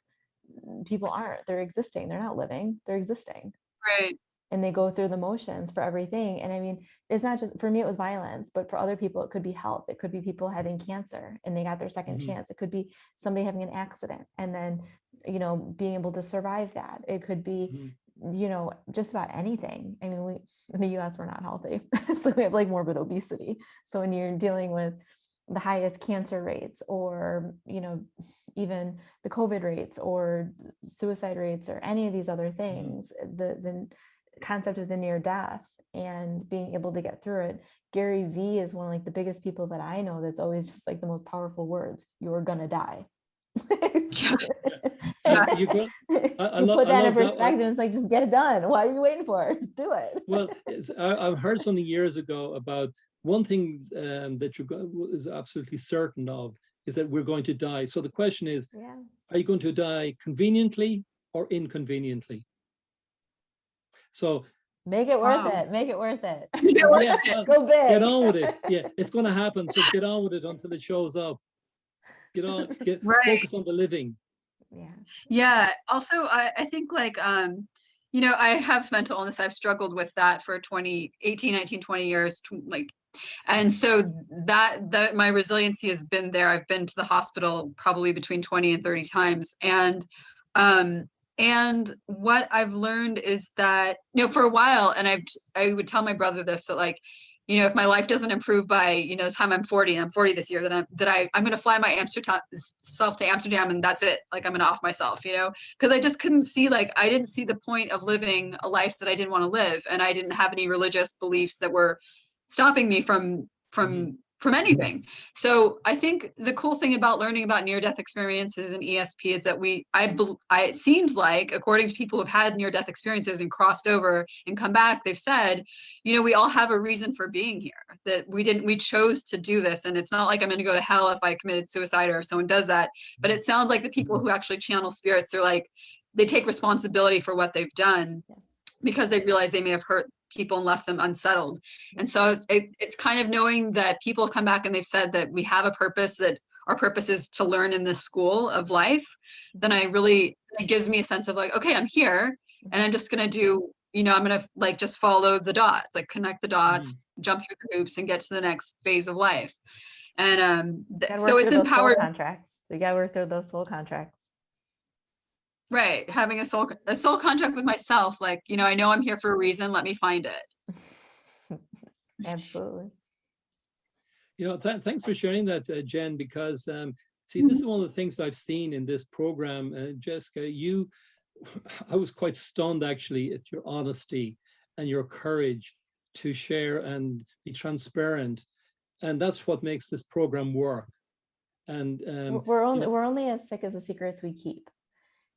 A: people aren't, they're existing, they're not living, they're existing.
C: Right.
A: And they go through the motions for everything. And I mean, it's not just, for me, it was violence, but for other people, it could be health. It could be people having cancer and they got their second chance. It could be somebody having an accident and then you know, being able to survive that. It could be,
B: Mhm.
A: you know, just about anything. I mean, we in the US, we're not healthy. So we have like morbid obesity. So when you're dealing with the highest cancer rates, or, you know, even the COVID rates or suicide rates or any of these other
B: Mhm.
A: things, the concept of the near death and being able to get through it. Gary Vee is one of like the biggest people that I know that's always just like the most powerful words: you're gonna die.
C: Yeah.
B: Yeah,
C: Yeah.
B: you got.
A: You put
B: I
A: that in
B: love that.
A: perspective, it's like, just get it done. What are you waiting for? Just do it.
B: Well, I've heard something years ago about one thing that is absolutely certain of is that we're going to die. So the question is,
A: Yeah.
B: are you going to die conveniently or inconveniently? So
A: Make it worth
C: Wow.
A: it. Make it worth it.
C: Yeah, worth
B: yeah,
C: it.
B: well,
A: Go
B: get
A: big.
B: on with it. Yeah, it's going to happen. So get on with it until it shows up. Get on,
C: Right.
B: focus on the living.
A: Yeah.
C: Yeah. Also, I think like, you know, I have mental illness. I've struggled with that for 20, 18, 19, 20 years, like, and so that my resiliency has been there. I've been to the hospital probably between 20 and 30 times. Um, and what I've learned is that, you know, for a while, and I would tell my brother this, that like, you know, if my life doesn't improve by, you know, the time I'm 40, and I'm 40 this year, I'm going to fly my Amsterdam self to Amsterdam, and that's it. Like, I'm going to off myself, you know, because I just couldn't see, like, I didn't see the point of living a life that I didn't want to live. And I didn't have any religious beliefs that were stopping me from
B: Mhm.
C: anything. So I think the cool thing about learning about near-death experiences and ESP is that it seems like, according to people who've had near-death experiences and crossed over and come back, they've said, you know, we all have a reason for being here, that we chose to do this. And it's not like I'm going to go to hell if I committed suicide or if someone does that. But it sounds like the people who actually channel spirits are like, they take responsibility for what they've done
A: Yeah.
C: because they realize they may have hurt people and left them unsettled. And so it's kind of knowing that people have come back and they've said that we have a purpose, that our purpose is to learn in this school of life. Then it gives me a sense of like, okay, I'm here and I'm just going to do, you know, I'm going to like just follow the dots, like connect the dots,
B: Mhm.
C: jump through the hoops and get to the next phase of life. And
A: Got to
C: so
A: work
C: it's
A: through those soul
C: empowered.
A: contracts. We got to work through those soul contracts.
C: Right. Having a soul contract with myself. Like, you know I'm here for a reason. Let me find it.
A: Absolutely.
B: You know, thanks for sharing that, Jen, because see, this
C: Mhm.
B: is one of the things that I've seen in this program. Jessica, I was quite stunned actually at your honesty and your courage to share and be transparent. And that's what makes this program work. And,
A: We're
B: you
A: only
B: know,
A: we're only as sick as the secrets we keep.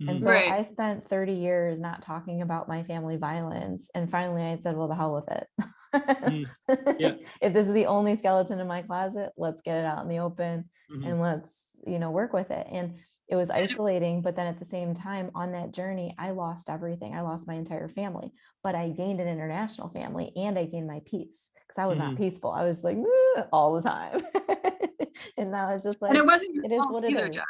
A: And
B: mm,
A: so
C: Right.
A: I spent 30 years not talking about my family violence. And finally I said, well, the hell with it.
B: mm, yeah.
A: If this is the only skeleton in my closet, let's get it out in the open
B: Mhm.
A: and let's, you know, work with it. And it was isolating, but then at the same time on that journey, I lost everything. I lost my entire family, but I gained an international family and I gained my peace because I was not
B: Mhm.
A: peaceful. I was like all the time. And now it's just
C: And
A: like,
C: it wasn't your
A: it is
C: fault
A: what it
C: either,
A: is.
C: Jack.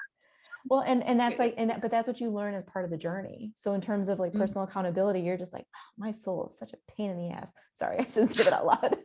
A: Well, and that's like, but that's what you learn as part of the journey. So in terms of like
C: Mm.
A: personal accountability, you're just like, oh, my soul is such a pain in the ass. Sorry, I shouldn't say that out loud.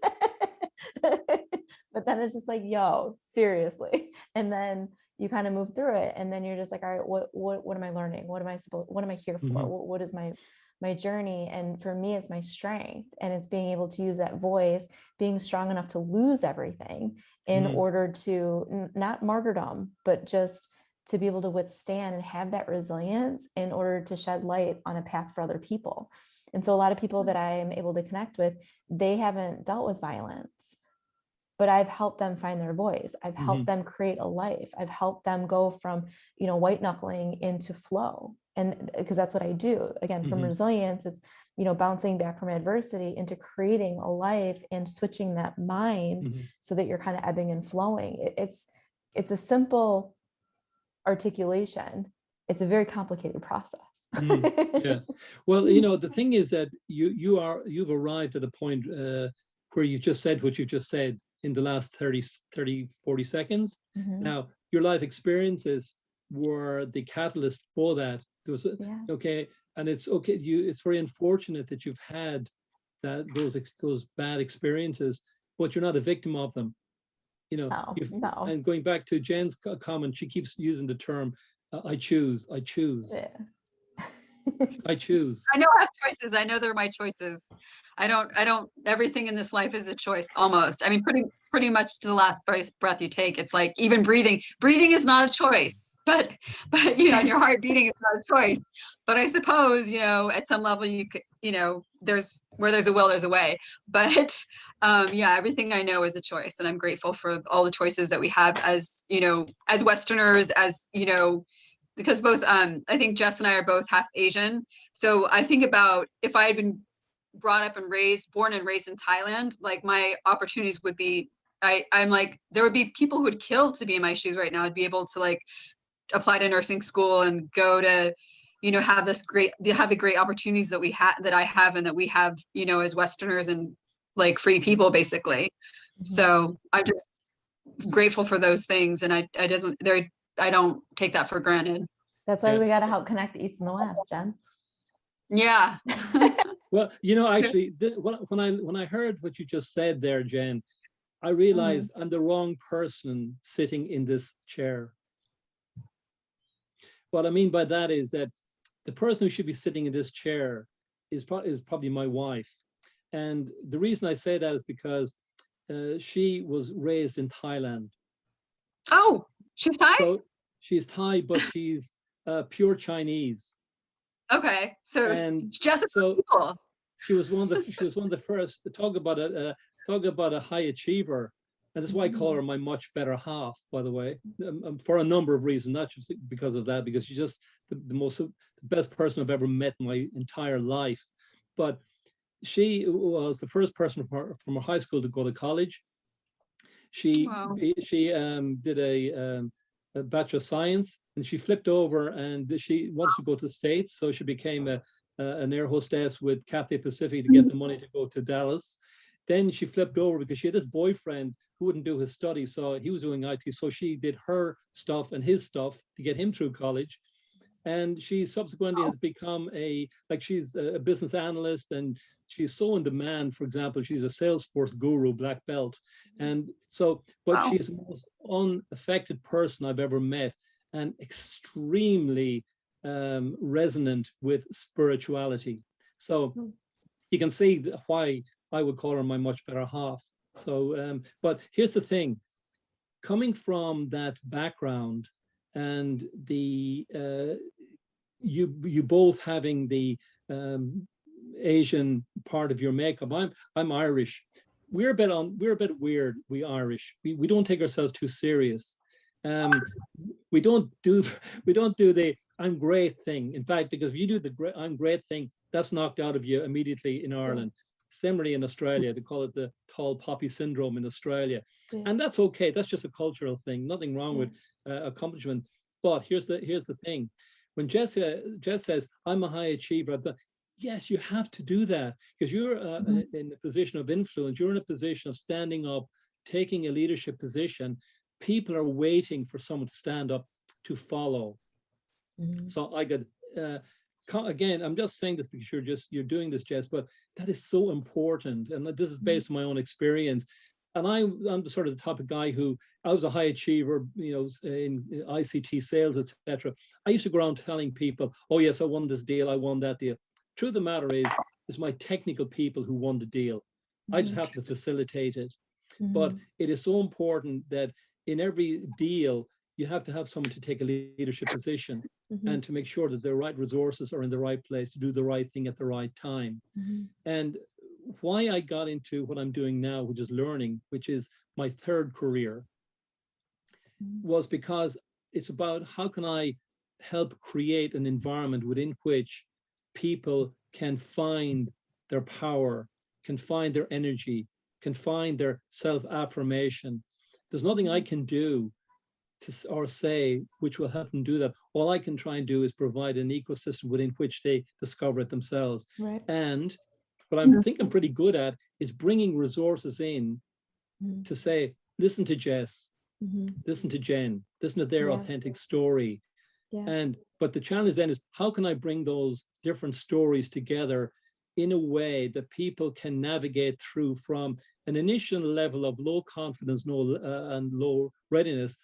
A: But then it's just like, yo, seriously. And then you kind of move through it. And then you're just like, all right, what am I learning? What am I here for?
B: Mhm.
A: What is my journey? And for me, it's my strength. And it's being able to use that voice, being strong enough to lose everything in
B: Mhm.
A: order to not martyrdom, but just to be able to withstand and have that resilience in order to shed light on a path for other people. And so a lot of people that I am able to connect with, they haven't dealt with violence, but I've helped them find their voice. I've helped
B: Mhm.
A: them create a life. I've helped them go from, you know, white knuckling into flow. And because that's what I do. Again, from
B: Mhm.
A: resilience, it's, you know, bouncing back from adversity into creating a life and switching that mind
B: Mhm.
A: so that you're kind of ebbing and flowing. It's a simple articulation. It's a very complicated process.
B: Mm, yeah. Well, you know, the thing is that you've arrived at a point where you just said what you just said in the last 40 seconds.
A: Mhm.
B: Now, your life experiences were the catalyst for that. There was
A: Yeah.
B: okay, and it's okay. It's very unfortunate that you've had those bad experiences, but you're not a victim of them. You know,
A: No,
B: you've
A: no.
B: and going back to Jen's comment, she keeps using the term I choose. I choose.
A: Yeah.
B: I choose.
C: I know I have choices. I know they're my choices. Everything in this life is a choice almost. I mean, pretty much to the last breath you take. It's like even breathing is not a choice, but and your heart beating is not a choice. But I suppose, at some level you could, there's where there's a will, there's a way. But yeah, everything I know is a choice. And I'm grateful for all the choices that we have as, as Westerners, because both I think Jess and I are both half Asian. So I think about if I had been born and raised in Thailand, like my opportunities would be I'm like there would be people who would kill to be in my shoes right now. I'd be able to like apply to nursing school and go to have the great opportunities that I have and that we have as Westerners and like free people basically. So I'm just grateful for those things, and I don't take that for granted.
A: That's why we got to help connect the East and the West, Jen.
C: Yeah.
B: Well, actually, when I heard what you just said there, Jen, I realized I'm the wrong person sitting in this chair. What I mean by that is that the person who should be sitting in this chair is probably my wife. And the reason I say that is because she was raised in Thailand.
C: Oh, she's Thai?
B: So she's Thai, but she's pure Chinese.
C: Okay, so
B: cool. She was one of the first to talk about a high achiever, and that's why I call her my much better half. By the way, for a number of reasons, not just because of that, because she's just the best person I've ever met in my entire life. But she was the first person from her high school to go to college. She did a Bachelor of Science, and she flipped over and she wanted to go to the States, so she became an air hostess with Cathay Pacific to get the money to go to Dallas. Then she flipped over because she had this boyfriend who wouldn't do his study, so he was doing IT, so she did her stuff and his stuff to get him through college. And she subsequently has become she's a business analyst, and she's so in demand. For example, she's a Salesforce guru, black belt. And so, but she's the most unaffected person I've ever met, and extremely resonant with spirituality. So you can see why I would call her my much better half. So, but here's the thing, coming from that background, and the you both having the Asian part of your makeup. I'm Irish. We're a bit weird. We Irish. We don't take ourselves too serious. We don't do the I'm great thing. In fact, because if you do the I'm great thing, that's knocked out of you immediately in Ireland. Similarly in Australia, they call it the tall poppy syndrome in Australia. And that's okay. That's just a cultural thing. Nothing wrong with accomplishment. But here's the thing. When Jess says, I'm a high achiever, yes, you have to do that, because you're in a position of influence. You're in a position of standing up, taking a leadership position. People are waiting for someone to stand up to follow. So I got, again, I'm just saying this because you're doing this, Jess, but that is so important. And this is based on my own experience. And I'm the sort of the type of guy who, I was a high achiever, in ICT sales, etc. I used to go around telling people, oh yes, I won this deal, I won that deal. Truth of the matter is, it's my technical people who won the deal. I just have to facilitate it. But it is so important that in every deal, you have to have someone to take a leadership position and to make sure that the right resources are in the right place to do the right thing at the right time. And why I got into what I'm doing now, which is learning, which is my third career, was because it's about how can I help create an environment within which people can find their power, can find their energy, can find their self-affirmation. There's nothing I can do or say which will help them do that. All I can try and do is provide an ecosystem within which they discover it themselves. And what I think I'm pretty good at is bringing resources in to say, listen to Jess, listen to Jen, listen to their authentic story. But the challenge then is, how can I bring those different stories together in a way that people can navigate through from an initial level of low confidence and low readiness,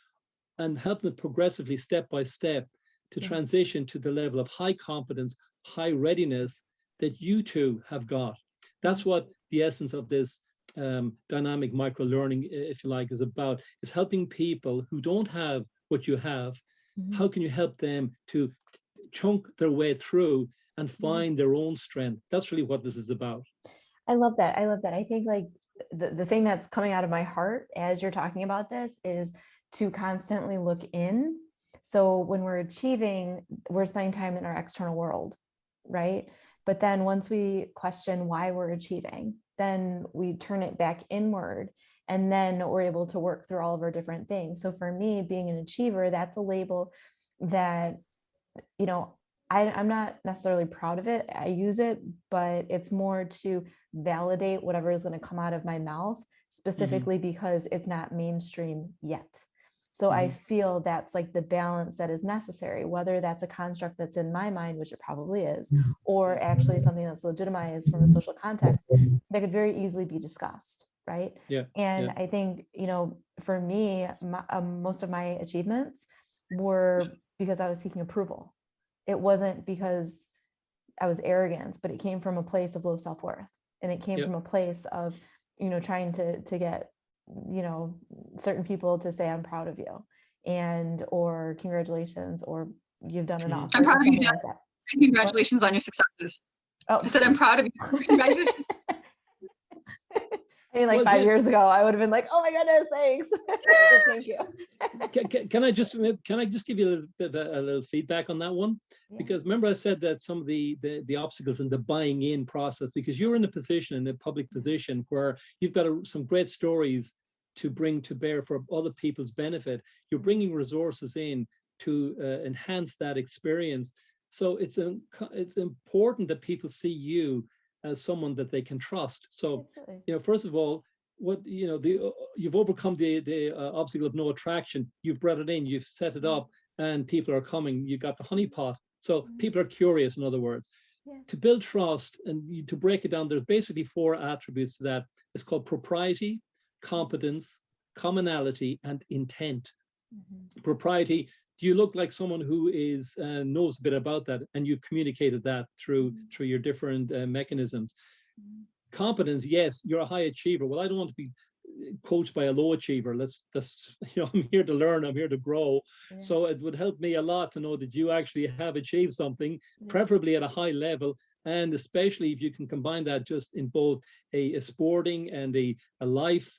B: and help them progressively, step by step, to transition to the level of high competence, high readiness that you two have got. That's what the essence of this dynamic micro learning, if you like, is about. Is helping people who don't have what you have. How can you help them to chunk their way through and find their own strength? That's really what this is about.
A: I love that. I love that. I think like the thing that's coming out of my heart as you're talking about this is to constantly look in. So when we're achieving, we're spending time in our external world, right? But then once we question why we're achieving, then we turn it back inward, and then we're able to work through all of our different things. So for me, being an achiever, that's a label that, you know, I'm not necessarily proud of it. I use it, but it's more to validate whatever is going to come out of my mouth, specifically because it's not mainstream yet. So I feel that's like the balance that is necessary, whether that's a construct that's in my mind, which it probably is, or actually something that's legitimized from a social context that could very easily be discussed, right? And I think, you know, for me, most of my achievements were because I was seeking approval. It wasn't because I was arrogant, but it came from a place of low self-worth. And it came from a place of, you know, trying to get, you know, certain people to say, I'm proud of you, and, or congratulations, or you've done enough.
C: I'm proud of you.
A: Like that.
C: Congratulations on your successes.
A: Oh.
C: I said, I'm proud of you. Congratulations.
A: I mean, like 5 years ago, I would have been like, "Oh my goodness, thanks, thank you."
B: Can I just give you a little feedback on that one? Because remember, I said that some of the obstacles in the buying in process, because you're in a public position where you've got some great stories to bring to bear for other people's benefit. You're bringing resources in to enhance that experience. So it's important that people see you as someone that they can trust. So,
A: Absolutely.
B: you know, first of all, you've overcome the obstacle of no attraction. You've brought it in, you've set it up, and people are coming. You got the honeypot. So people are curious, in other words. To build trust and to break it down, there's basically 4 attributes to that. It's called propriety, competence, commonality, and intent. Propriety. Do you look like someone who is knows a bit about that, and you've communicated that through your different mechanisms? Competence, yes, you're a high achiever. Well, I don't want to be coached by a low achiever. That's you know, I'm here to learn, I'm here to grow. So it would help me a lot to know that you actually have achieved something, preferably at a high level. And especially if you can combine that just in both a sporting and a life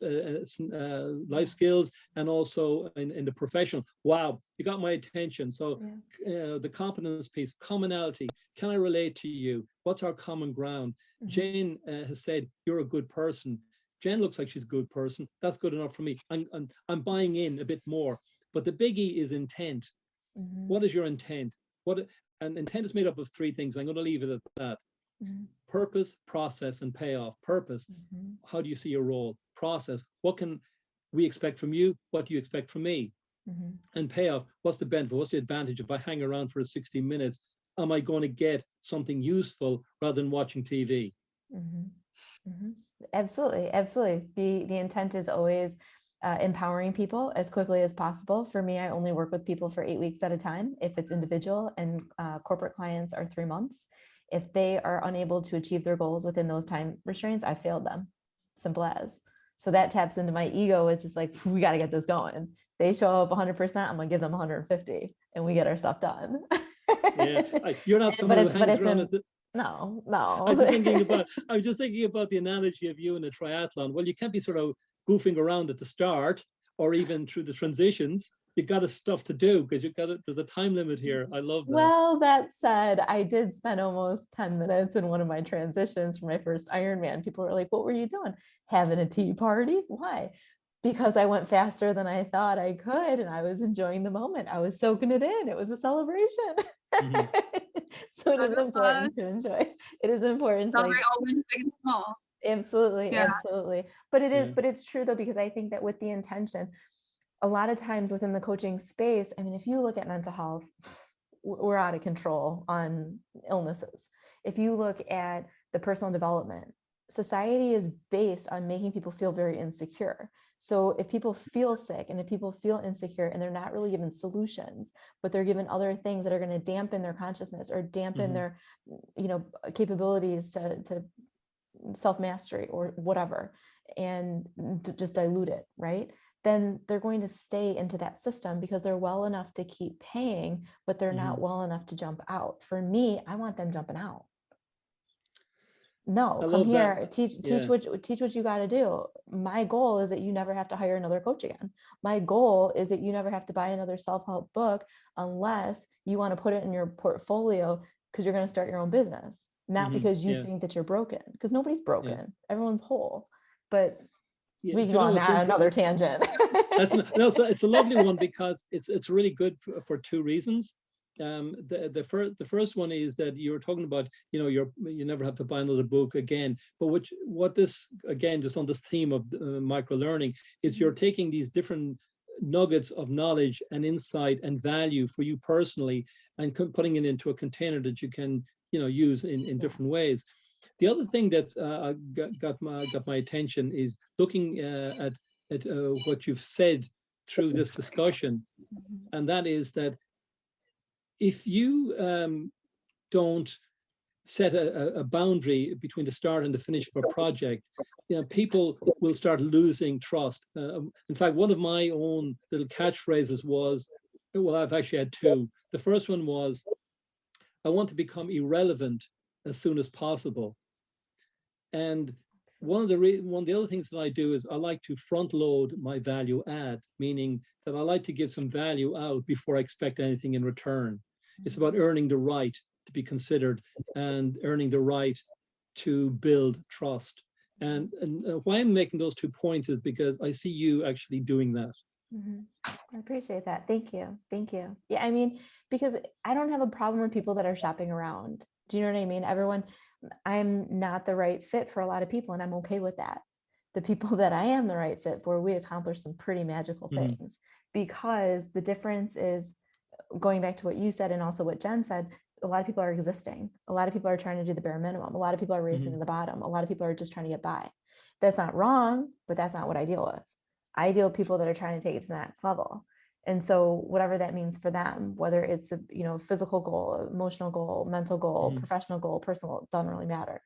B: skills, and also in the professional. Wow, you got my attention. So the competence piece, commonality. Can I relate to you? What's our common ground? Jane has said, you're a good person. Jen looks like she's a good person. That's good enough for me. I'm buying in a bit more. But the biggie is intent. What is your intent? And intent is made up of 3 things. I'm going to leave it at that. Purpose, process, and payoff. Purpose, how do you see your role? Process, what can we expect from you? What do you expect from me? And payoff, what's the benefit? What's the advantage if I hang around for 60 minutes? Am I going to get something useful rather than watching TV?
A: Absolutely, absolutely. The intent is always empowering people as quickly as possible. For me, I only work with people for 8 weeks at a time, if it's individual, and corporate clients are 3 months. If they are unable to achieve their goals within those time restraints, I failed them. Simple as. So that taps into my ego. It's just like, we got to get this going. They show up 100%, I'm gonna give them 150, and we get our stuff done.
B: You're not someone who hangs around at the...
A: No.
B: I'm just thinking about the analogy of you in a triathlon. Well, you can't be sort of goofing around at the start or even through the transitions. You've got stuff to do because there's a time limit here. I love that.
A: Well, that said, I did spend almost 10 minutes in one of my transitions for my first Ironman. People were like, what were you doing? Having a tea party? Why? Because I went faster than I thought I could, and I was enjoying the moment. I was soaking it in. It was a celebration. So it is important to enjoy. It is important to
C: celebrate all wins, big and small.
A: Absolutely. But it's true though, because I think that with the intention, a lot of times within the coaching space, I mean, if you look at mental health, we're out of control on illnesses. If you look at the personal development, society is based on making people feel very insecure. So if people feel sick and if people feel insecure and they're not really given solutions, but they're given other things that are going to dampen their consciousness or dampen their, capabilities to self-mastery or whatever, and just dilute it, right? Then they're going to stay into that system because they're well enough to keep paying, but they're not well enough to jump out. For me, I want them jumping out. No,
B: I
A: come
B: love that.
A: here, teach
B: Yeah.
A: what you got to do. My goal is that you never have to hire another coach again. My goal is that you never have to buy another self-help book unless you want to put it in your portfolio because you're going to start your own business, not because you think that you're broken, because nobody's broken. Everyone's whole. But
B: Yeah.
A: we can go on that another tangent.
B: It's a lovely one because it's really good for two reasons. The first one is that you were talking about, you never have to buy another book again. But what this, again, just on this theme of micro learning, is you're taking these different nuggets of knowledge and insight and value for you personally and putting it into a container that you can use in different ways. The other thing that got my attention is looking at what you've said through this discussion, and that is that if you don't set a boundary between the start and the finish of a project, people will start losing trust. In fact, one of my own little catchphrases was, well, I've actually had two. The first one was, I want to become irrelevant as soon as possible. And one of the other things that I do is I like to front load my value add, meaning that I like to give some value out before I expect anything in return. It's about earning the right to be considered and earning the right to build trust. And why I'm making those 2 points is because I see you actually doing that.
A: I appreciate that. Thank you. Thank you. Yeah, I mean, because I don't have a problem with people that are shopping around. Do you know what I mean? I'm not the right fit for a lot of people, and I'm okay with that. The people that I am the right fit for, we accomplish some pretty magical things, because the difference is, going back to what you said and also what Jen said, a lot of people are existing. A lot of people are trying to do the bare minimum. A lot of people are racing to the bottom. A lot of people are just trying to get by. That's not wrong, but that's not what I deal with. I deal with people that are trying to take it to the next level. And so whatever that means for them, whether it's a physical goal, emotional goal, mental goal, professional goal, personal goal, it doesn't really matter.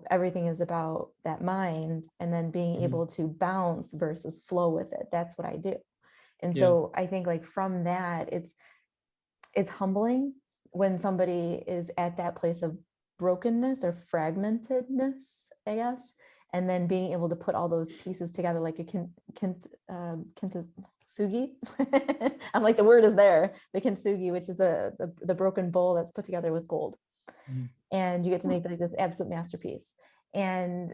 A: Everything is about that mind, and then being able to bounce versus flow with it. That's what I do. And so I think, like, from that, it's humbling when somebody is at that place of brokenness or fragmentedness, I guess, and then being able to put all those pieces together like a kintsugi. I'm like, the word is there, the kintsugi, which is the broken bowl that's put together with gold. And you get to make like this absolute masterpiece. And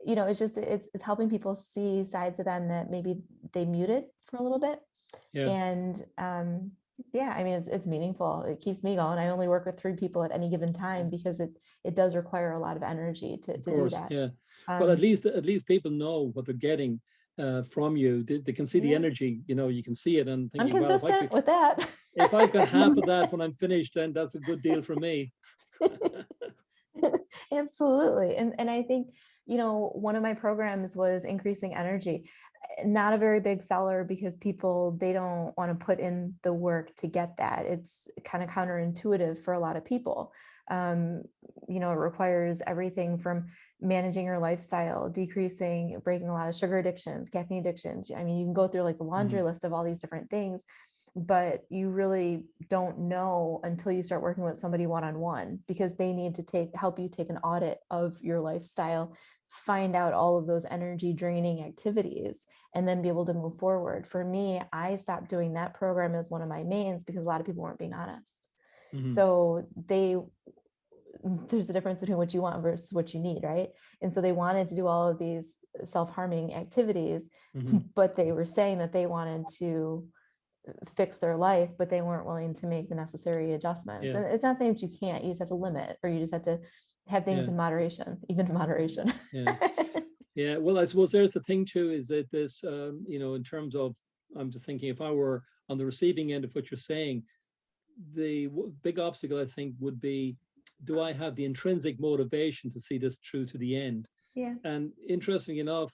A: it's helping people see sides of them that maybe they muted for a little bit. And it's meaningful. It keeps me going. I only work with 3 people at any given time because it does require a lot of energy to do that.
B: Yeah. Well, at least people know what they're getting from you. They can see the energy. You can see it, and thinking,
A: I'm consistent with that.
B: If I've got half of that when I'm finished, then that's a good deal for me.
A: Absolutely. And I think, one of my programs was increasing energy. Not a very big seller because people, they don't want to put in the work to get that. It's kind of counterintuitive for a lot of people. It requires everything from managing your lifestyle, breaking a lot of sugar addictions, caffeine addictions. I mean, you can go through like the laundry list of all these different things, but you really don't know until you start working with somebody one-on-one, because they need to help you take an audit of your lifestyle, find out all of those energy draining activities, and then be able to move forward. For me, I stopped doing that program as one of my mains because a lot of people weren't being honest. So there's a difference between what you want versus what you need, right? And so they wanted to do all of these self-harming activities, but they were saying that they wanted to fix their life, but they weren't willing to make the necessary adjustments. And it's not saying that you can't, you just have to limit, or you just have to have things in moderation, even in moderation.
B: Yeah. Well, I suppose there's the thing too, is that this, in terms of, I'm just thinking, if I were on the receiving end of what you're saying, the big obstacle, I think, would be, do I have the intrinsic motivation to see this through to the end? And interesting enough,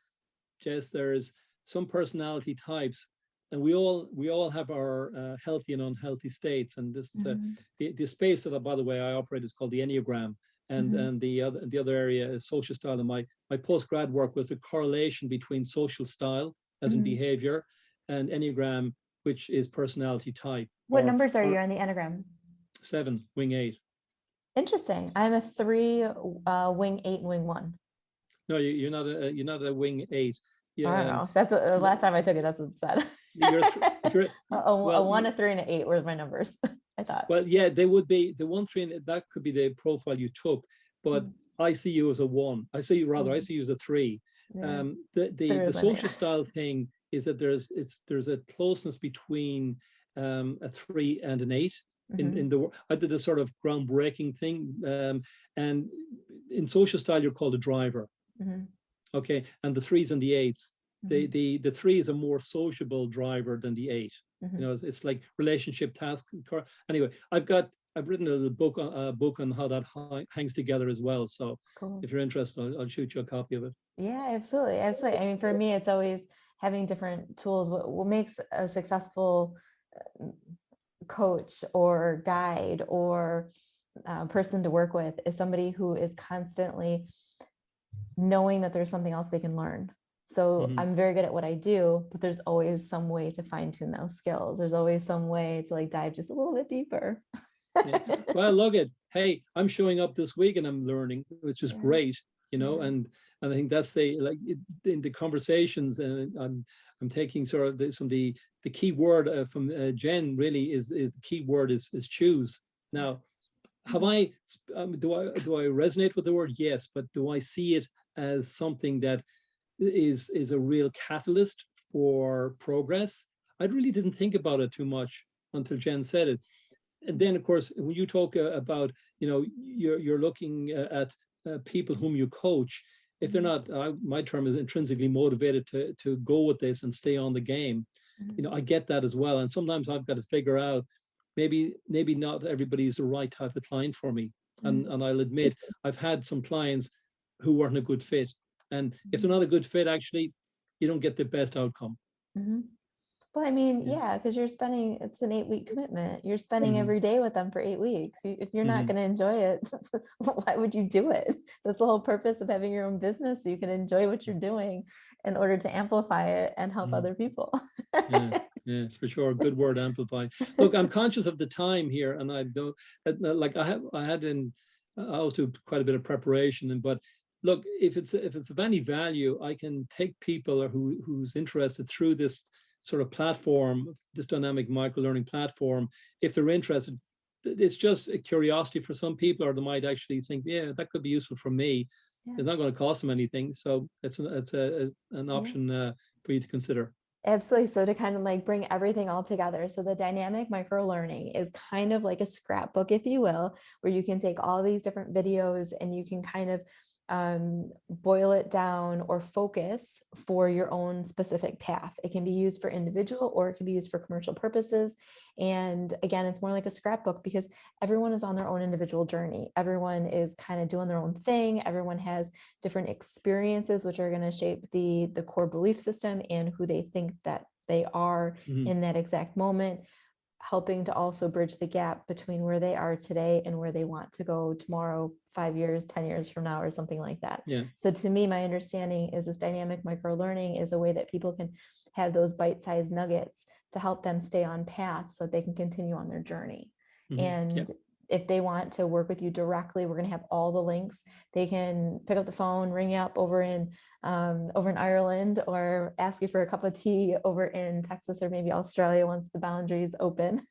B: Jess, there's some personality types, and we all have our healthy and unhealthy states. And this is the space that, by the way, I operate is called the Enneagram, and the other area is social style. And my postgrad work was the correlation between social style, as in behavior, and Enneagram, which is personality type.
A: What numbers are you on the Enneagram?
B: 7, wing 8.
A: Interesting. I'm a 3, wing 8, and wing 1.
B: No, you're not a wing 8. Yeah,
A: I don't know. That's the last time I took it. That's what it said. A 1, a 3, and an 8 were my numbers. I thought.
B: Well, yeah, they would be the 1, 3, and that could be the profile you took. But I see you as a 1. I see you as a 3.
A: Yeah.
B: The social style thing is that there's a closeness between a 3 and an 8. In the I did this sort of groundbreaking thing, and in social style you're called a driver. Okay, and the 3s and the 8s, the 3 is a more sociable driver than the 8. You know, it's like relationship, task. Anyway, I've written a book on how that hangs together as well. So
A: cool.
B: If you're interested, I'll shoot you a copy of it.
A: Yeah, absolutely. I mean, for me, it's always having different tools. What makes a successful coach or guide or person to work with is somebody who is constantly knowing that there's something else they can learn. So I'm very good at what I do, but there's always some way to fine tune those skills. There's always some way to like dive just a little bit deeper.
B: Yeah. Well, look at, hey, I'm showing up this week and I'm learning, which is great, you know, and I think that's in the conversations, and I'm taking sort of the key word from Jen really is the key word is choose. Now, do I resonate with the word? Yes, but do I see it as something that is a real catalyst for progress? I really didn't think about it too much until Jen said it. And then, of course, when you talk about, you know, you're looking at people whom you coach, if they're not, my term is intrinsically motivated to go with this and stay on the game, you know, I get that as well. And sometimes I've got to figure out, maybe not everybody is the right type of client for me. And I'll admit, I've had some clients who weren't a good fit. And if they're not a good fit, actually, you don't get the best outcome.
A: Well, I mean, yeah, because it's an 8-week commitment. You're spending every day with them for 8 weeks. If you're not going to enjoy it, why would you do it? That's the whole purpose of having your own business, so you can enjoy what you're doing in order to amplify it and help other people.
B: Yeah, for sure. Good word, amplify. Look, I'm conscious of the time here, and I don't like I always do quite a bit of preparation, but look, if it's of any value, I can take people who's interested through this sort of platform, this dynamic micro-learning platform. If they're interested, it's just a curiosity for some people, or they might actually think, yeah, that could be useful for me. It's not going to cost them anything, so it's an option for you to consider.
A: Absolutely. So to kind of like bring everything all together. So the dynamic micro learning is kind of like a scrapbook, if you will, where you can take all these different videos and you can kind of boil it down or focus for your own specific path. It can be used for individual or it can be used for commercial purposes. And again, it's more like a scrapbook because everyone is on their own individual journey. Everyone is kind of doing their own thing. Everyone has different experiences, which are going to shape the core belief system and who they think that they are in that exact moment, helping to also bridge the gap between where they are today and where they want to go tomorrow, 5 years, 10 years from now, or something like that. So to me, my understanding is this dynamic micro learning is a way that people can have those bite-sized nuggets to help them stay on path so that they can continue on their journey. And if they want to work with you directly, we're going to have all the links. They can pick up the phone, ring you up over in Ireland, or ask you for a cup of tea over in Texas or maybe Australia once the boundaries open.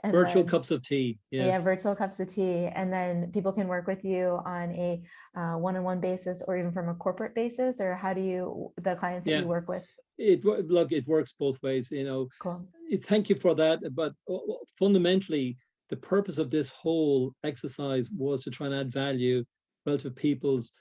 B: Virtual cups of tea. Yes.
A: Yeah, virtual cups of tea. And then people can work with you on a one-on-one basis or even from a corporate basis, or how do the clients that you work with?
B: It works both ways, you know.
A: Cool.
B: Thank you for that. But fundamentally, the purpose of this whole exercise was to try and add value relative to people's,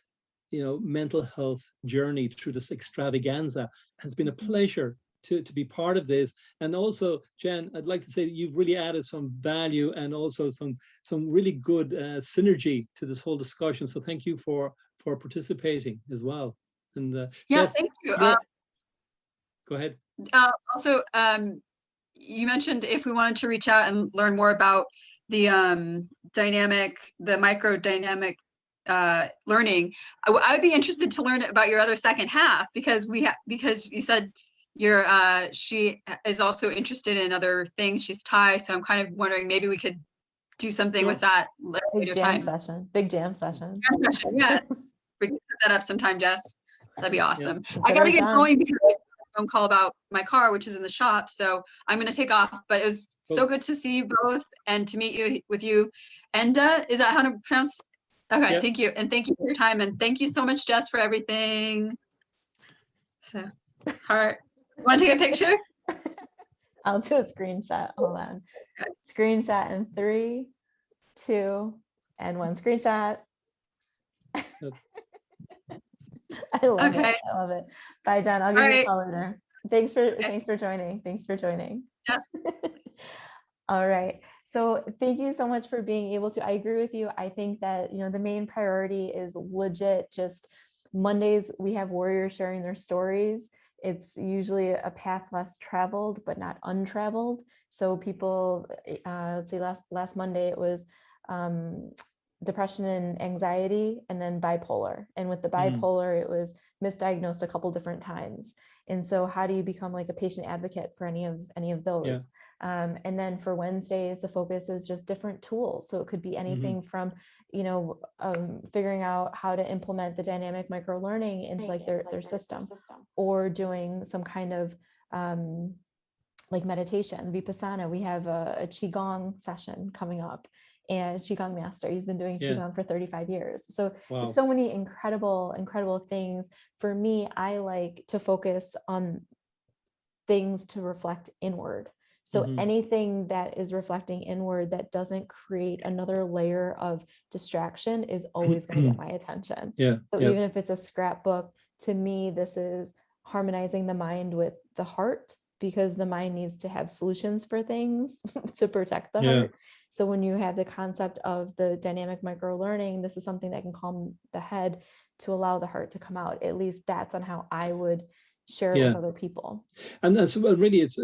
B: you know, mental health journey through this extravaganza. It has been a pleasure to be part of this. And also, Jen, I'd like to say that you've really added some value and also some really good synergy to this whole discussion. So thank you for participating as well. And
C: thank you.
B: Go ahead.
C: Also, you mentioned if we wanted to reach out and learn more about the the micro dynamic learning, I would be interested to learn about your other second half, because because you said she is also interested in other things. She's Thai, so I'm kind of wondering maybe we could do something with that
A: Big
C: later
A: jam
C: time.
A: session. Big jam session.
C: Yes, we can set that up sometime, Jess. That'd be awesome. I
A: Consider
C: gotta
A: it
C: get
A: done.
C: going because I have a phone call about my car, which is in the shop. So I'm gonna take off. But it was so
B: Cool.
C: good to see you both and to meet you with you. Enda, is that how to pronounce? Okay,
B: Yeah.
C: thank you. And thank you for your time. And thank you so much, Jess, for everything. So, heart. Want to take a picture?
A: I'll do a screenshot. Hold on.
C: Okay.
A: Screenshot in 3, 2, and 1. Screenshot. I love
C: Okay.
A: it. I love it. Bye, Jen. I'll give
C: All
A: you a
C: right.
A: call later. Thanks for
C: Okay.
A: joining. Thanks for joining.
C: Yeah.
A: All right. So thank you so much for being able to. I agree with you. I think that, you know, the main priority is legit just Mondays. We have warriors sharing their stories. It's usually a path less traveled, but not untraveled. So people, let's see, last Monday it was depression and anxiety, and then bipolar. And with the bipolar, it was misdiagnosed a couple different times. And so how do you become like a patient advocate for any of those?
B: Yeah.
A: And then for Wednesdays, the focus is just different tools. So it could be anything from, you know, figuring out how to implement the dynamic micro learning into like their system, or doing some kind of like meditation, vipassana. We have a qigong session coming up, and qigong master, he's been doing qigong for 35 years. So
B: Wow.
A: so many incredible things. For me, I like to focus on things to reflect inward. So anything that is reflecting inward that doesn't create another layer of distraction is always going to get my attention. So even if it's a scrapbook, to me, this is harmonizing the mind with the heart, because the mind needs to have solutions for things to protect the heart. So when you have the concept of the dynamic micro learning, this is something that can calm the head to allow the heart to come out. At least that's on how I would share it with other people.
B: And so really it's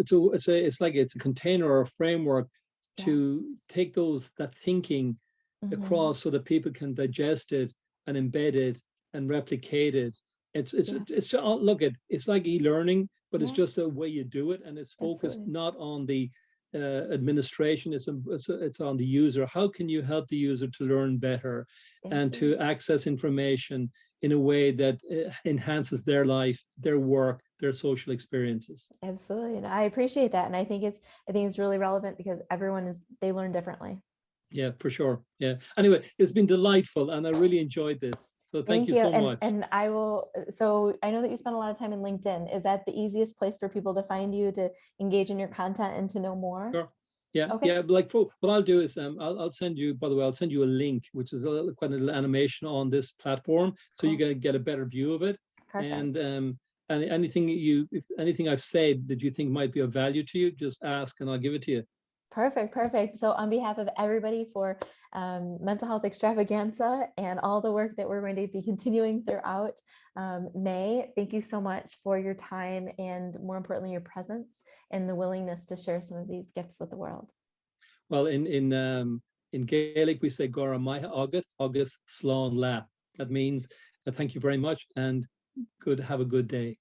B: like it's a container or a framework to take that thinking across, so that people can digest it and embed it and replicate it. It's just, look, it's like e-learning, but it's just a way you do it, and it's focused not on the administration. It's on the user. How can you help the user to learn better and to access information in a way that enhances their life, their work, their social experiences?
A: Absolutely. And I appreciate that. And I think it's really relevant, because they learn differently.
B: Yeah, for sure. Yeah. Anyway, it's been delightful, and I really enjoyed this. So thank you so much.
A: And I will, so I know that you spend a lot of time in LinkedIn. Is that the easiest place for people to find you, to engage in your content and to know more?
B: Sure. Yeah.
A: Okay.
B: Yeah. Like, what I'll do is I'll send you, by the way, I'll send you a link, which is quite a little animation on this platform, so you can get a better view of it.
A: Perfect.
B: And if anything I've said that you think might be of value to you, just ask and I'll give it to you.
A: Perfect. So on behalf of everybody for Mental Health Extravaganza and all the work that we're going to be continuing throughout May, thank you so much for your time, and more importantly, your presence and the willingness to share some of these gifts with the world.
B: Well, in Gaelic, we say Gora Mai August, August Slán La. That means thank you very much, and have a good day.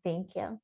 A: Thank you.